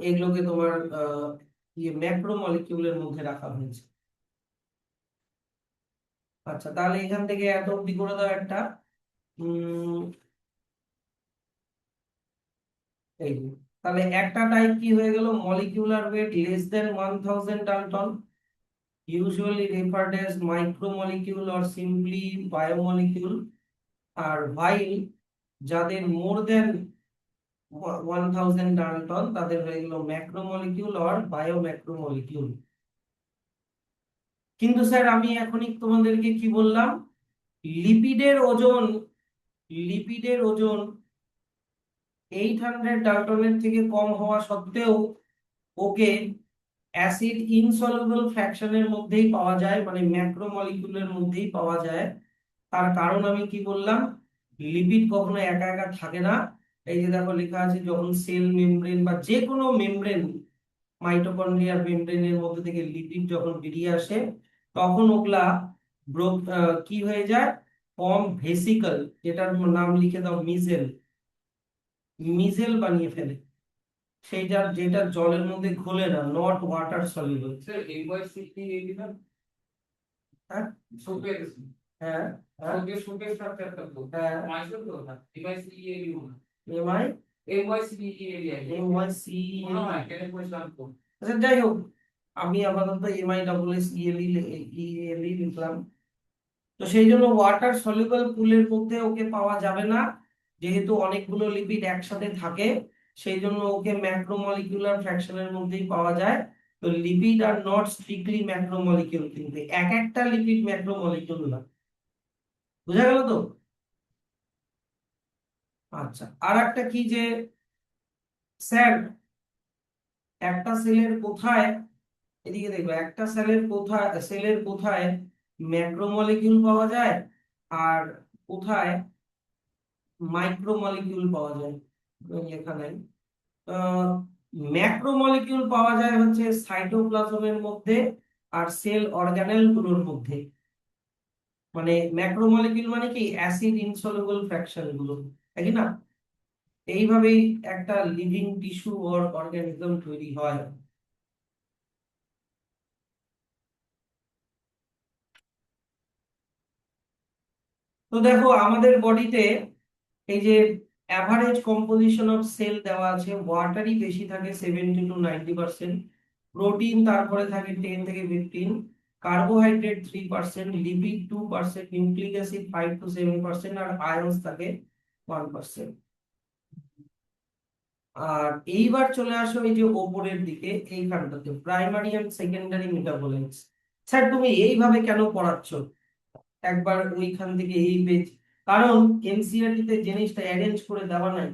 এগুলোকে তোমার ইয়ে ম্যাক্রো মলিকিউলের মধ্যে রাখা হয়েছে। আচ্ছা, তাহলে এখান থেকে এত অব্দি করে দাও একটা। উম এই যে, তাহলে একটা টাইপ কি হয়ে গেল, molecular weight less than 1,000 dalton, usually referred as micromolecule or simply biomolecule। আর while যাদের মোর দেন 1000 ডাল্টন তাদের হয়ে গেল ম্যাক্রোমলিকিউল অর বায়ো ম্যাক্রোমলিকিউল। কিন্তু স্যার আমি এখনই তোমাদেরকে কি বললাম, লিপিডের ওজন, লিপিডের ওজন 800 ডাল্টনের থেকে কম হওয়া সত্ত্বেও ওকে অ্যাসিড ইনসলুবল ফ্র্যাকশনের মধ্যেই পাওয়া যায়, মানে ম্যাক্রোমলিকিউলের মধ্যেই পাওয়া যায়। তার কারণ আমি কি বললাম, লিপিড কখনো একা একা থাকে না। এই যে দেখো লেখা আছে, যখন সেল মেমব্রেন বা যে কোনো মেমব্রেন, মাইটোকন্ড্রিয়ার মেমব্রেনের মধ্যে থেকে লিপিড যখন বেরিয়ে আসে, তখন ওগুলা কি হয়ে যায়, ফর্ম ভেসিকল, যেটার নাম লিখে দাও মিজেল, মিজেল বানিয়ে ফেলে। সেইটা যেটা জলের মধ্যে ঘোলে না, নট ওয়াটার সলিউবল। স্যার এমওয়াইসি কি এলিমেন্ট হ্যাঁ শোকের হ্যাঁ হ্যাঁ শোকের শোকের স্ট্রাকচারটা তো হ্যাঁ। মাইসেল তো না এমআইসি এলিমেন্ট এমআই এমওয়াইসি এলিমেন্ট এমওয়াইসি। মনে হয় কেন কইছিলাম তো আচ্ছা যাই হোক, আমি আপাতত এমআই ডাবল এস ইএলই ইএলই লিখলাম। তো সেই জন্য ওয়াটার সলিউবল পুলের মধ্যে ওকে পাওয়া যাবে না, যেহেতু অনেকগুলো লিপিড একসাথে থাকে। সেই জন্য ওকে ম্যাক্রোমলিকিউলার ফ্র্যাকশনের মধ্যেই পাওয়া যায়। তো লিপিড আর নট স্ট্রিক্টলি ম্যাক্রোমলিকিউল, কিন্তু এক একটা লিপিড ম্যাক্রোমলিকিউল না। বুঝা গেল তো? আচ্ছা, আর একটা কি যে স্যার, একটা সেলের কোথায়, এদিকে দেখবে, একটা সেলের কোথায় ম্যাক্রোমলিকিউল পাওয়া যায় আর কোথায় মাইক্রোমলিকিউল পাওয়া যায়, লেখা নাই। ম্যাক্রোমলিকিউল পাওয়া যায় হচ্ছে সাইটোপ্লাজমের মধ্যে আর সেল অর্গানেল গুলোর মধ্যে। মানে ম্যাক্রোমলিকিউল মানে কি, অ্যাসিড ইনসলুবল ফ্র্যাকশন গুলো, তাই না? এইভাবেই একটা লিভিং টিস্যু অর অর্গানিজম তৈরি হয়। তো দেখো আমাদের বডিতে এই যে অ্যাভারেজ কম্পোজিশন অফ সেল দেওয়া আছে, ওয়াটারই বেশি থাকে 70 to 90%, প্রোটিন তারপরে থাকে 10 থেকে 15, carbohydrate 3%, lipid 2%, nucleic acid 5 to 7%, আর আয়ন্স থাকে 1%। আর এইবার চলে আসো এই যে ওপরের দিকে, এইখানটাতে primary and secondary metabolites. Sir তুমি এইভাবে কেন পড়াচ্ছ, একবার ওইখান থেকে এই পেজ, কারণ এনসিইআরটি তে জিনিসটা অ্যারেঞ্জ করে দেওয়া নাই।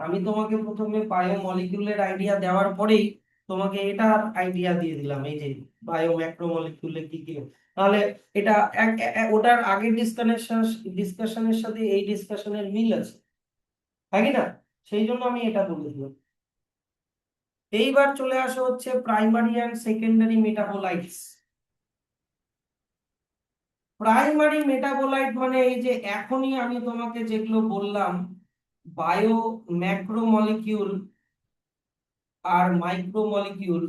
আমি তোমাকে প্রথমে বায়োমলিকিউলের আইডিয়া দেওয়ার পরেই তোমাকে এটা আইডিয়া দিয়ে দিলাম, এই যে বায়ো ম্যাক্রোমলিকিউলে কি কি। তাহলে এটা ওটার আগের ডিসকাশনের সাথে এই ডিসকাশনের মিল আছে, তাই কি না? সেই জন্য আমি এটা বলে দিলাম। এইবার চলে আসা হচ্ছে primary and secondary metabolites. Primary metabolite মানে এই যে এখনই আমি তোমাকে যেগুলো বললাম, বায়ো ম্যাক্রোমলিকিউল আর মাইক্রোমলিকিউল,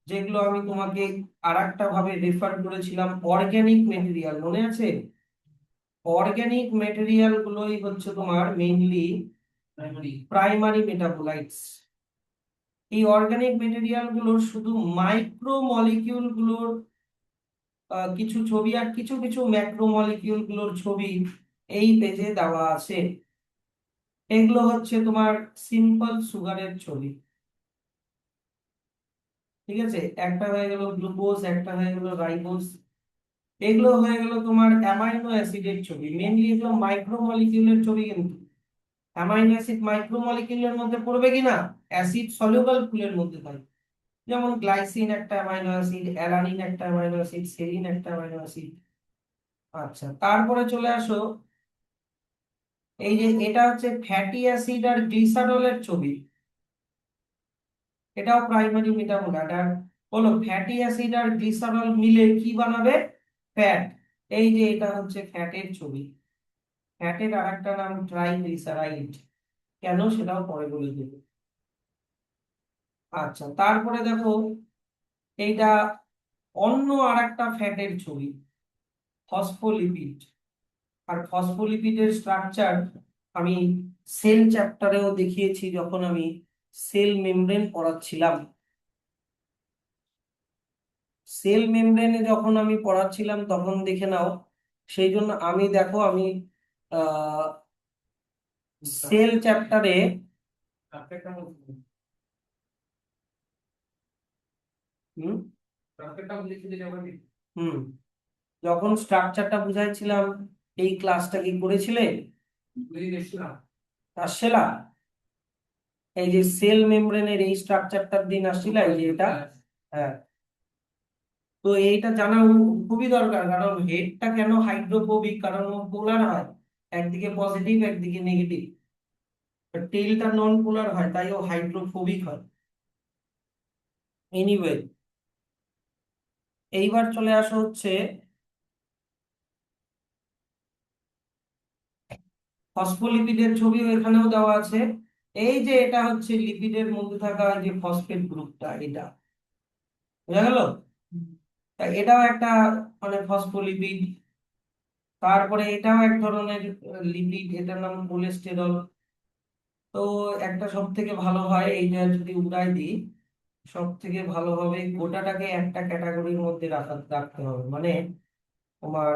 যেগুলো আমি তোমাকে আরেকটা ভাবে রেফার করেছিলাম অর্গানিক মেটেরিয়াল, মনে আছে? অর্গানিক মেটেরিয়াল গুলোই হচ্ছে তোমার মেইনলি প্রাইমারি প্রাইমারি মেটাবোলাইটস। এই অর্গানিক মেটেরিয়াল গুলোর শুধু মাইক্রোমলিকিউল গুলোর কিছু ছবি আর কিছু কিছু ম্যাক্রোমলিকিউল গুলোর ছবি এই পেজে দেওয়া আছে। এগুলো হচ্ছে তোমার সিম্পল সুগারের ছবি, ঠিক আছে? একটা হয়ে গেল গ্লুকোজ, একটা হয়ে গেল রাইবোজ, এগুলো হয়ে গেল তোমার অ্যামাইনো অ্যাসিডের ছবি। মেইনলি এগুলো মাইক্রোমলিকিউলের ছবি, কিন্তু অ্যামাইনো অ্যাসিড মাইক্রোমলিকিউলের মধ্যে পড়বে কিনা, অ্যাসিড সলিউবল ফুলের মধ্যে থাকে। যেমন গ্লাইসিন একটা অ্যামাইনো অ্যাসিড, অ্যালানিন একটা অ্যামাইনো অ্যাসিড, সেরিন একটা অ্যামাইনো অ্যাসিড। আচ্ছা, তারপরে চলে আসো এই যে এটা হচ্ছে ফ্যাটি অ্যাসিড আর গ্লিসারলের ছবি, এটাও প্রাইমারি মেটাবোলাইট। আর বলো ফ্যাটি অ্যাসিড আর গ্লিসারল মিলে কি বানাবে, ফ্যাট। এই যে এটা হচ্ছে ফ্যাটের ছবি, ফ্যাটের আরেকটা নাম ট্রাইগ্লিসারাইড, কেন সেটাও পরে বলে দেবো। আচ্ছা, তারপরে দেখো এইটা অন্য আরেকটা ফ্যাটের ছবি, ফসফোলিপিড। আর ফসফোলিপিডের স্ট্রাকচার আমি সেল চ্যাপ্টারেও দেখিয়েছি যখন আমি সেল মেমব্রেন পড়াচ্ছিলাম। সেল মেমব্রেনে যখন আমি পড়াচ্ছিলাম তখন দেখে নাও। সেই জন্য আমি দেখো আমি সেল চ্যাপ্টারে স্ট্রাকচারটা বলছি, হুম স্ট্রাকচারটা লিখে দিলে হবে কি? হুম যখন স্ট্রাকচারটা বুঝাইছিলাম এই ক্লাসটা কি করেছিলে? বুঝে এসেছিলাম। আসছে না? এই যে সেল মেমব্রেনের এই স্ট্রাকচারটার দিন আসছিল এই যে এটা। হ্যাঁ, তো এইটা জানা খুবই দরকার, কারণ হেডটা কেন হাইড্রোফোবিক, কারণ ও পোলার হয়, একদিকে পজিটিভ একদিকে নেগেটিভ। টেলটা নন পোলার হয়, তাই ও হাইড্রোফোবিক হয়। এনিওয়ে, এইবার চলে আসা হচ্ছে ফসফোলিপিডের ছবিও এখানেও দেওয়া আছে। এই যে এটা হচ্ছে লিপিডের মধ্যে থাকা এই যে ফসফেট গ্রুপটা, এটা বোঝা গেল? তা এটাও একটা মানে ফসফোলিপিড। তারপরে এটাও এক ধরনের লিপিড, এটার নাম কোলেস্টেরল। তো একটা সব থেকে ভালো হয় এইটা যদি উড়াই দিই, সব থেকে ভালো হবে গোটাটাকে একটা ক্যাটাগরির মধ্যে রাখতে হবে, মানে তোমার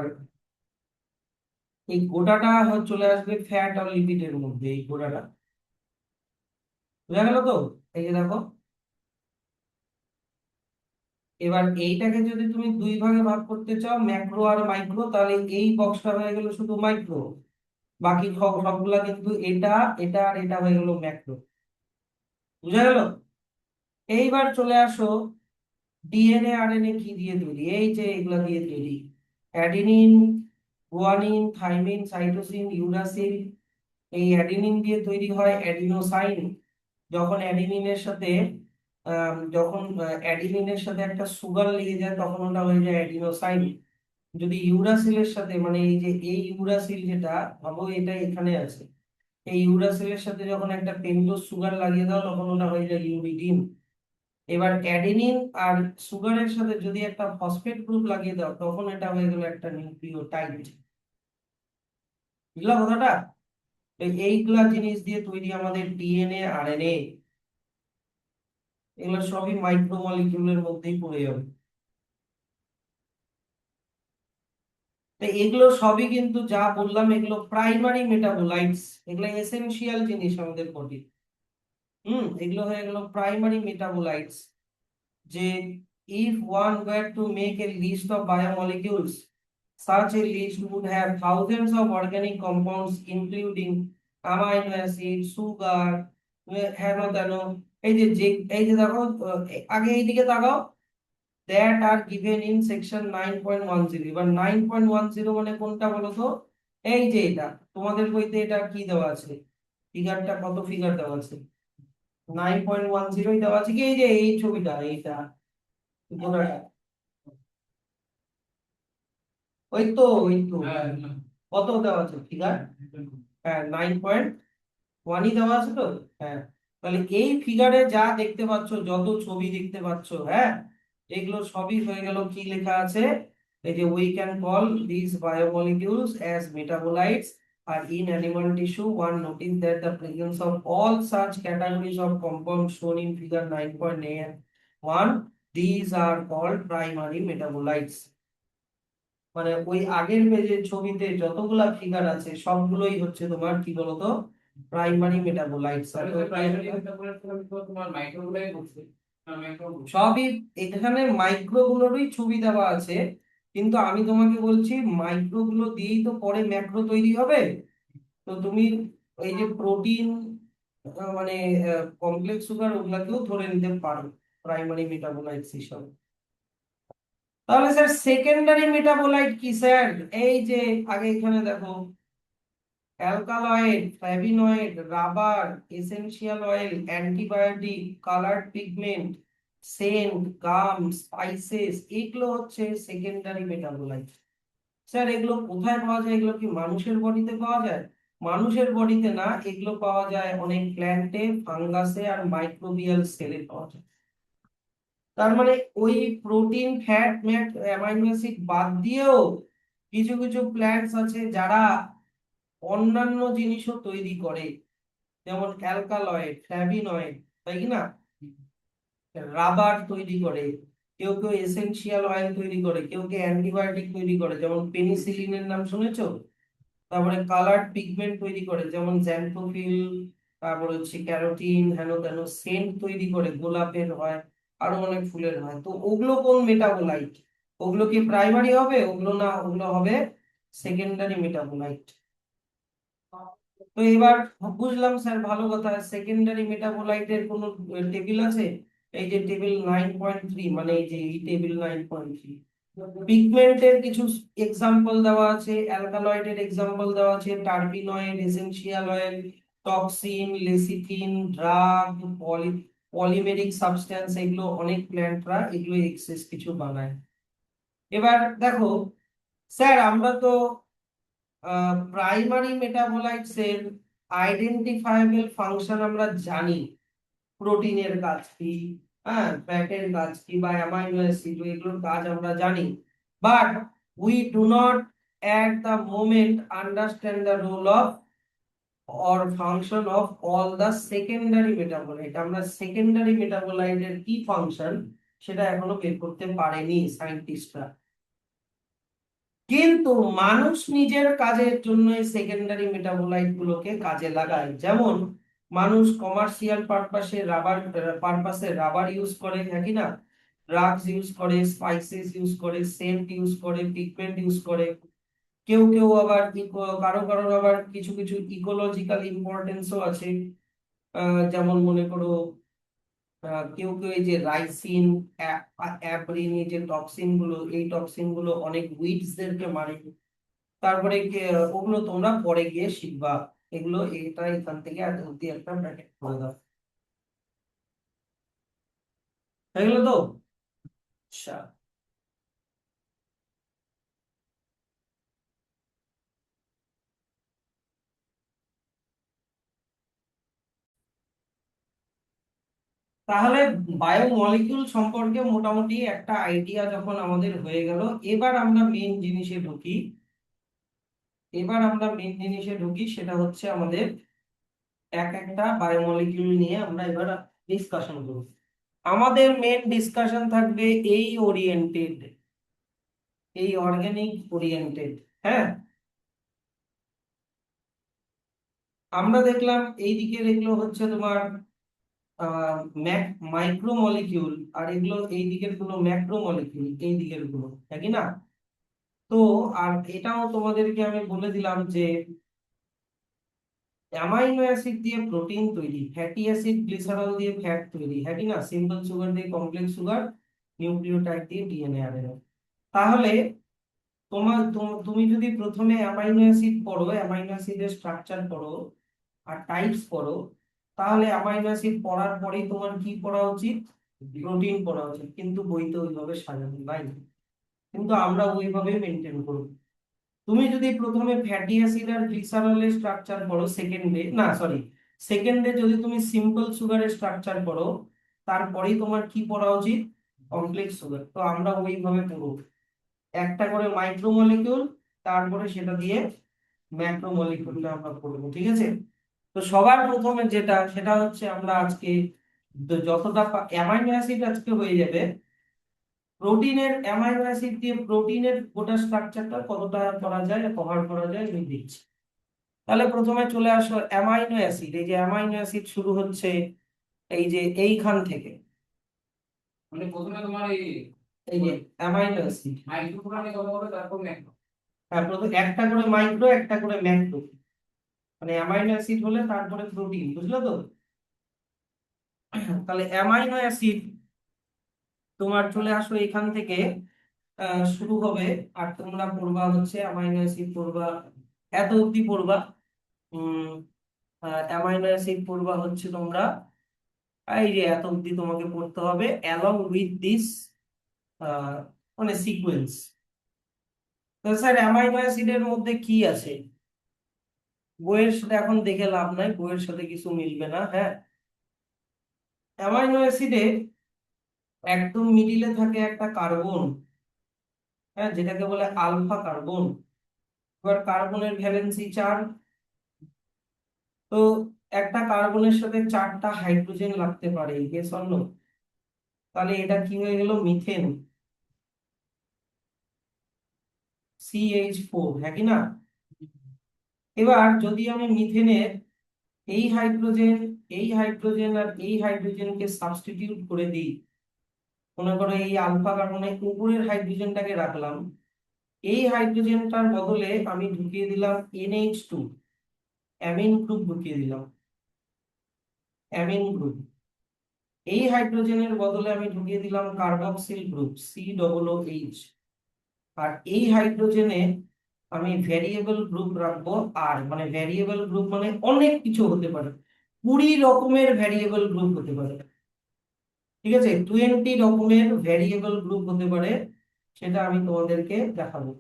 এই গোটাটা চলে আসবে ফ্যাট আর লিপিডের মধ্যে, এই গোটাটা বোঝা গেল তো? এই যে দেখো, এবার এইটাকে যদি তুমি দুই ভাগে ভাগ করতে চাও, ম্যাক্রো আর মাইক্রো, তাহলে এই বক্সটা হয়ে গেল শুধু মাইক্রো, বাকি সবগুলা কিন্তু এটা, এটা আর এটা হয়ে গেল ম্যাক্রো। বুঝা গেল? এইবার চলে আসো, ডিএনএ আরএনএ কি দিয়ে তৈরি? এই যে এগুলা দিয়ে তৈরি, adenine, guanine, thymine, cytosine, uracil. এই অ্যাডিনিন দিয়ে তৈরি হয় অ্যাডিনোসাইন। যখন অ্যাডিনিনের সাথে অ্যাডিনিনের সাথে একটা সুগার লেগে যায় তখন ওটা হয়ে যায় অ্যাডিনোসাইন। যদি ইউরাসিলের সাথে, মানে এই যে এই ইউরাসিল যেটা, ভাবো এটা এখানে আছে, এই ইউরাসিলের সাথে যখন একটা পেন্টোজ সুগার লাগিয়ে দাও তখন ওটা হয়ে যায় ইউরিডিন। এবার অ্যাডেনিন আর সুগারের সাথে যদি একটা ফসফেট গ্রুপ লাগিয়ে দাও তখন এটা হয়ে গেল একটা নিউক্লিওটাইড। বুঝলা কথাটা? তো এইগুলা জিনিস দিয়ে তৈরি আমাদের ডিএনএ আরএনএ, এগুলো সবই মাইক্রোমলিকিউলের মধ্যেই পড়ে যাবে। তো এগুলো সবই কিন্তু যা বললাম এগুলো প্রাইমারি মেটাবোলাইটস, এগুলো এসেনশিয়াল জিনিস আমাদের বডি। এগুলো হয়ে গেল প্রাইমারি মেটাবোলাইটস। যে if one were to make a list of biomolecules, such a list would have thousands of organic compounds including amino acid, sugar, হেন তেন। এই যে দেখো, আগে এইদিকে তাকাও, that are given in section 9.10। এবার 9.10 মানে কোনটা বলো তো? এই যে এটা তোমাদের বইতে এটা কি দেওয়া আছে, ফিগারটা কত ফিগার দেওয়া আছে? 9.10 দেওয়া আছে কি? এই যে এই ছবিটা, এইটা গোড়াটা, ওই তো হ্যাঁ, কত দেওয়া আছে ফিগার? হ্যাঁ, 9.1 দেওয়া আছে তো। হ্যাঁ, তাহলে এই ফিগারে যা দেখতে পাচ্ছ, যত ছবি দেখতে পাচ্ছ, হ্যাঁ, এগুলো সবই হয়ে গেল কি লেখা আছে? এই যে we can call these biomolecules as metabolites, R in animal tissue one notice that the presence of all such categories of compounds shown in figure 9.1, these are called primary metabolites। মানে ওই আগের পেজের ছবিতে যতগুলা ফিগার আছে সবগুলোই হচ্ছে তোমার কি বলতো, প্রাইমারি মেটাবোলাইটস। তাহলে তো প্রাইমারি মেটাবোলাইট তো তোমার মাইক্রোগুলাই বলছে, মাইক্রো। সবই এখানে মাইক্রোগুলোরই ছবি দেওয়া আছে, কিন্তু আমি তোমাকে বলছি মাইক্রোগুলো দিয়েই তো পরে ম্যাক্রো তৈরি হবে। তো তুমি এই যে প্রোটিন, মানে কমপ্লেক্স সুগার, ওগুলাকেও ধরে নিতে পারো প্রাইমারি মেটাবোলাইটস হিসাবে। তাহলে স্যার সেকেন্ডারি মেটাবোলাইট কি স্যার? এই যে আগে এখানে দেখো, alkaloid, flavonoid, rubber, essential oil, antibiotic, coloured pigment, scent, gum, spices, এগুলো হচ্ছে সেকেন্ডারি মেটাবোলাইট। স্যার এগুলো কোথায় পাওয়া যায়? এগুলো কি মানুষের বডিতে পাওয়া যায়? মানুষের বডিতে না, এগুলো পাওয়া যায় অনেক প্ল্যান্টে, ফাঙ্গাসে আর মাইক্রোবিয়াল সেলে পাওয়া যায়। তার মানে ওই প্রোটিন, ফ্যাট, ম্যাট, অ্যামাইনো অ্যাসিড বাদ দিয়েও কিছু কিছু প্ল্যান্টস আছে যারা অন্যান্য জিনিসও তৈরি করে, যেমন অ্যালকালয়েড, ফ্ল্যাভিনয়েড, তাই কি না? রাবার তৈরি করে, কেউ কেউ এসেনশিয়াল অয়েল তৈরি করে, কেউ কেউ অ্যান্টিবায়োটিক তৈরি করে, যেমন পেনিসিলিনের নাম শুনেছো? তারপরে কালার পিগমেন্ট তৈরি করে, যেমন জ্যান্থোফিল, তারপর হচ্ছে ক্যারোটিন, হেন তেন সেন্ট তৈরি করে, গোলাপের হয়, আরো অনেক ফুলের হয়। তো ওগুলো কোন মেটাবোলাইট? ওগুলো কি প্রাইমারি হবে? ওগুলো না, ওগুলো হবে সেকেন্ডারি মেটাবোলাইট। তো এবার বুঝলাম স্যার, ভালো কথা, সেকেন্ডারি মেটাবোলাইটের কোনো টেবিল আছে? এই যে টেবিল 9.3, মানে এই যে এই টেবিল 9.3, পিগমেন্টের কিছু এক্সাম্পল দেওয়া আছে, অ্যালকালয়েডের এক্সাম্পল দেওয়া আছে, terpenoid, essential oil, toxin, lecithin, drug, polymeric substance, এগুলো অনেক প্ল্যান্টরা এগুলো এক্সেস কিছু বানায়। এবার দেখো স্যার, আমরা তো প্রাইমারি মেটাবোলাইটস এর আইডেন্টিফায়াবল ফাংশন আমরা জানি, প্রোটিনের কাজ কি, হ্যাঁ, ফ্যাটের কাজ কি, বা অ্যামাইনো অ্যাসিড, এগুলোর কাজ আমরা জানি, but we do not at the moment understand the role of or function of all the secondary metabolite. আমরা সেকেন্ডারি মেটাবোলাইটের কি ফাংশন সেটা এখনো বের করতে পারেনি সায়েন্টিস্টরা। কিন্তু মানুষ নিজের কাজের জন্য সেকেন্ডারি মেটাবোলাইট গুলোকে কাজে লাগায়। যেমন মানুষ কমার্শিয়াল পারপাসে রাবার ইউজ করে, নাকি না, ড্রাগস ইউজ করে, স্পাইসেস ইউজ করে, সেন্ট ইউজ করে, পিগমেন্ট ইউজ করে। কেউ কেউ আবার কারো কারো আবার কিছু কিছু ইকোলজিক্যাল ইম্পর্টেন্সও আছে। যেমন মনে করো, কেউ কেউ এই যে রাইসিন, অ্যাব্রিন, এই যে টক্সিন গুলো, এই টক্সিন গুলো অনেক উইডস দেরকে মারে। তারপরে ওগুলো তোমরা পরে গিয়ে শিখবা। এগুলো এটা এখান থেকে আর অব্দি একটা ব্র্যাকেট করে দাও, হয়ে গেল তো? আচ্ছা, তাহলে বায়োমলিকিউল সম্পর্কে মোটামুটি একটা আইডিয়া যখন আমাদের হয়ে গেল, এবার আমরা মেন জিনিসে ঢুকি। সেটা হচ্ছে আমাদের এক একটা বায়োমলিকিউল নিয়ে আমরা এবার ডিসকাশন করব। আমাদের মেন ডিসকাশন থাকবে এই ওরিয়েন্টেড, এই অর্গানিক ওরিয়েন্টেড। হ্যাঁ, আমরা দেখলাম এইদিকে, এগুলো হচ্ছে তোমার মাইক্রোমলিকিউল, আর এগুলো এই দিকের গুলো ম্যাক্রোমলিকিউল, এই দিকের গুলো, তাই না? তো আর এটাও তোমাদেরকে আমি বলে দিলাম যে অ্যামাইনো অ্যাসিড দিয়ে প্রোটিন তৈরি, ফ্যাটি অ্যাসিড গ্লিসারল দিয়ে ফ্যাট তৈরি, হ্যাঁ কি না, সিম্পল সুগার দিয়ে কমপ্লেক্স সুগার, নিউক্লিওটাইড দিয়ে ডিএনএ আরএনএ। তাহলে তুমি যদি প্রথমে অ্যামাইনো অ্যাসিড পড়ো, অ্যামাইনো অ্যাসিডের স্ট্রাকচার পড়ো আর টাইপস পড়ো, তাহলে অ্যামাইনো অ্যাসিড পড়ার পরেই তোমার কি পড়া উচিত? প্রোটিন পড়া উচিত। কিন্তু বইতে ওইভাবে সাজানো নাই, কিন্তু আমরা ওইভাবে মেনটেন করব। তুমি যদি প্রথমে ফ্যাটি অ্যাসিড আর গ্লিসারলের স্ট্রাকচার পড়ো সেকেন্ডে, না সরি, সেকেন্ডে যদি তুমি সিম্পল সুগারের স্ট্রাকচার পড়ো, তারপরেই তোমার কি পড়া উচিত? Complex sugar. তো আমরা ওইভাবে পড়ব, একটা করে মাইক্রোমলিকিউল, তারপরে সেটা দিয়ে ম্যাক্রোমলিকিউলটা আমরা পড়বো, ঠিক আছে? তো সবার প্রথমে যেটা, সেটা হচ্ছে আমরা আজকে যতটা অ্যামাইনো অ্যাসিড আজকে হয়ে যাবে, প্রোটিনের, অ্যামাইনো অ্যাসিড দিয়ে প্রোটিনের গোটা স্ট্রাকচারটা কতটা করা যায়, কভার করা যায় আমি দেখছি। তাহলে প্রথমে চলে আসো অ্যামাইনো অ্যাসিড। এই যে অ্যামাইনো অ্যাসিড শুরু হচ্ছে এই যে এইখান থেকে, মানে প্রথমে তোমার এই যে অ্যামাইনো অ্যাসিড। মাইক্রোফোনে কথা বলে তারপর ম্যাক্রো। হ্যাঁ, প্রথমে একটা করে মাইক্রো, একটা করে ম্যাক্রো, মানে অ্যামাইনো অ্যাসিড হলে তারপরে প্রোটিন, বুঝলো তো? তাহলে অ্যামাইনো অ্যাসিড তোমার চলে আসো এখান থেকে, শুরু হবে। আর তোমরা পড়বা হচ্ছে অ্যামাইনো অ্যাসিড পড়বা, এত অবধি পড়বা। উম অ্যামাইনো অ্যাসিড পড়বা হচ্ছে তোমরা, এই যে এত অবধি তোমাকে পড়তে হবে অ্যালং উইথ দিস মানে সিকোয়েন্স। তো স্যার অ্যামাইনো অ্যাসিডের মধ্যে কি আছে? বইয়ের সাথে এখন দেখে লাভ নাই, বইয়ের সাথে কিছু মিলবে না। হ্যাঁ, অ্যামাইনো অ্যাসিডে একদম মিডিলে থাকে একটা কার্বন, হ্যাঁ, যেটাকে বলে আলফা কার্বন। এবার কার্বনের ভ্যালেন্সি 4। তো একটা কার্বনের সাথে 4টা হাইড্রোজেন লাগতে পারে, ইয়েস অর নো? তাহলে এটা কি হয়ে গেল? মিথেন, CH4, হ্যাঁ কি না? এবার যদি আমি মিথেনের এই হাইড্রোজেন, এই হাইড্রোজেন আর এই হাইড্রোজেনকে সাবস্টিটিউট করে দিই, মনে করো এই আলফা কার্বনের উপরের হাইড্রোজেনটাকে রাখলাম, এই হাইড্রোজেনটার বদলে আমি ঢুকিয়ে দিলাম NH2, অ্যামিন গ্রুপ ঢুকিয়ে দিলাম, অ্যামিন গ্রুপ। এই হাইড্রোজেনের বদলে আমি ঢুকিয়ে দিলাম কার্বক্সিল গ্রুপ COOH। আর এই হাইড্রোজেনে আমি ভ্যারিয়েবল গ্রুপ রাখবো, আর মানে ভ্যারিয়েবল গ্রুপ মানে অনেক কিছু হতে পারে, 20 রকমের ভ্যারিয়েবল গ্রুপ হতে পারে, ঠিক আছে, 20 রকমের ভ্যারিয়েবল গ্রুপ হতে পারে, সেটা আমি তোমাদেরকে দেখাবো।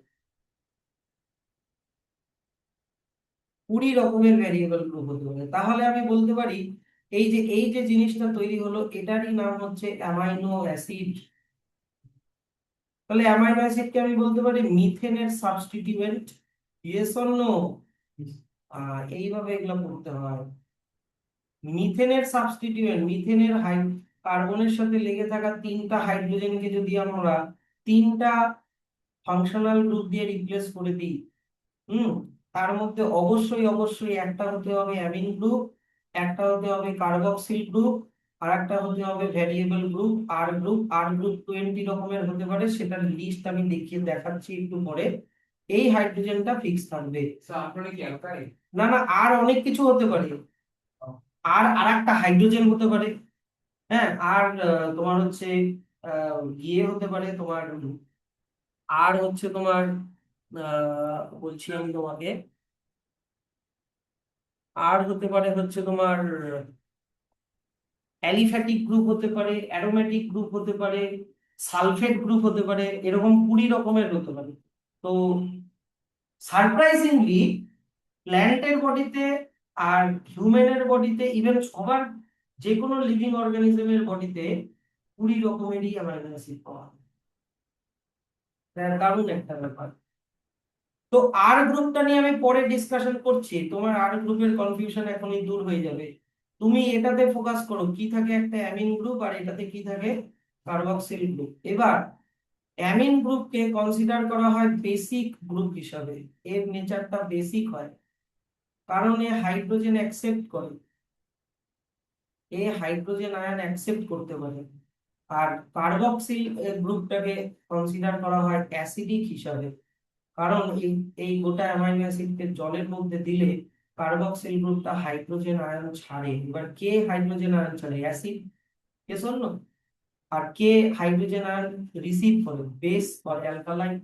20 রকমের ভ্যারিয়েবল গ্রুপ হতে পারে, তাহলে আমি বলতে পারি এই যে জিনিসটা তৈরি হলো এটারই নাম হচ্ছে অ্যামাইনো অ্যাসিড। তাহলে অ্যামাইনো অ্যাসিডকে আমি বলতে পারি মিথেনের সাবস্টিটিউয়েন্ট। Yes or no? এইভাবে এগুলো করতে হয়। মিথেনের সাবস্টিটিউয়েন্ট, মিথেনের কার্বনের সাথে লেগে থাকা 3টা হাইড্রোজেনকে যদি আমরা 3টা ফাংশনাল গ্রুপ দিয়ে রিপ্লেস করে দিই, হুম, তার মধ্যে অবশ্যই অবশ্যই একটা হতে হবে অ্যামিন গ্রুপ, একটা হতে হবে কার্বক্সিল গ্রুপ, আর একটা হতে হবে ভ্যারিয়েবল গ্রুপ আর গ্রুপ। আর গ্রুপ 20 রকমের হতে পারে, সেটার লিস্ট আমি দেখাচ্ছি একটু পরে। এই হাইড্রোজেনটা ফিক্স থাকবে। আপনারা কি অ্যালকাইল? না না, আর অনেক কিছু হতে পারে, আর আরেকটা হাইড্রোজেন হতে পারে, হ্যাঁ, আর তোমার হচ্ছে ইয়ে হতে পারে তোমার, আর হচ্ছে তোমার বলছি আমি তোমাকে, আর হতে পারে হচ্ছে তোমার অ্যালিফ্যাটিক গ্রুপ হতে পারে, অ্যারোমেটিক গ্রুপ হতে পারে, সালফেট গ্রুপ হতে পারে, এরকম 20 রকমের হতে পারে। তো সারপ্রাইজিংলি প্ল্যান্টের বডিতে আর হিউম্যানের বডিতে, ইভেন সবার যে কোনো লিভিং অর্গানিজমের বডিতে 20 রকমেরই অ্যামাইনো অ্যাসিড পাওয়া যায়। দারুণ একটা ব্যাপার। তো আর গ্রুপটা নিয়ে আমি পরে ডিসকাশন করছি, তোমার আর গ্রুপের কনফিউশন এখনই দূর হয়ে যাবে। তুমি এটাতে ফোকাস করো, কি থাকে একটা অ্যামিন গ্রুপ আর এটাতে কি থাকে কার্বক্সিল গ্রুপ। এবার অ্যামিন গ্রুপকে কনসিডার করা হয় বেসিক গ্রুপ হিসাবে, এর নেচারটা বেসিক হয় কারণ এ হাইড্রোজেন অ্যাকসেপ্ট করে, এ হাইড্রোজেন আয়ন অ্যাকসেপ্ট করতে পারে। আর কার্বক্সিল গ্রুপটাকে কনসিডার করা হয় অ্যাসিডিক হিসাবে, কারণ এই গোটা অ্যামাইনো অ্যাসিডকে জলের মধ্যে দিলে কার্বক্সিল গ্রুপটা হাইড্রোজেন আয়ন ছাড়ে। এবার কে হাইড্রোজেন আয়ন ছাড়ে? অ্যাসিড, কে শূন্য। আর কে হাইড্রোজেন আয়ন রিসিভ করে? বেস বা অ্যালকালাইন।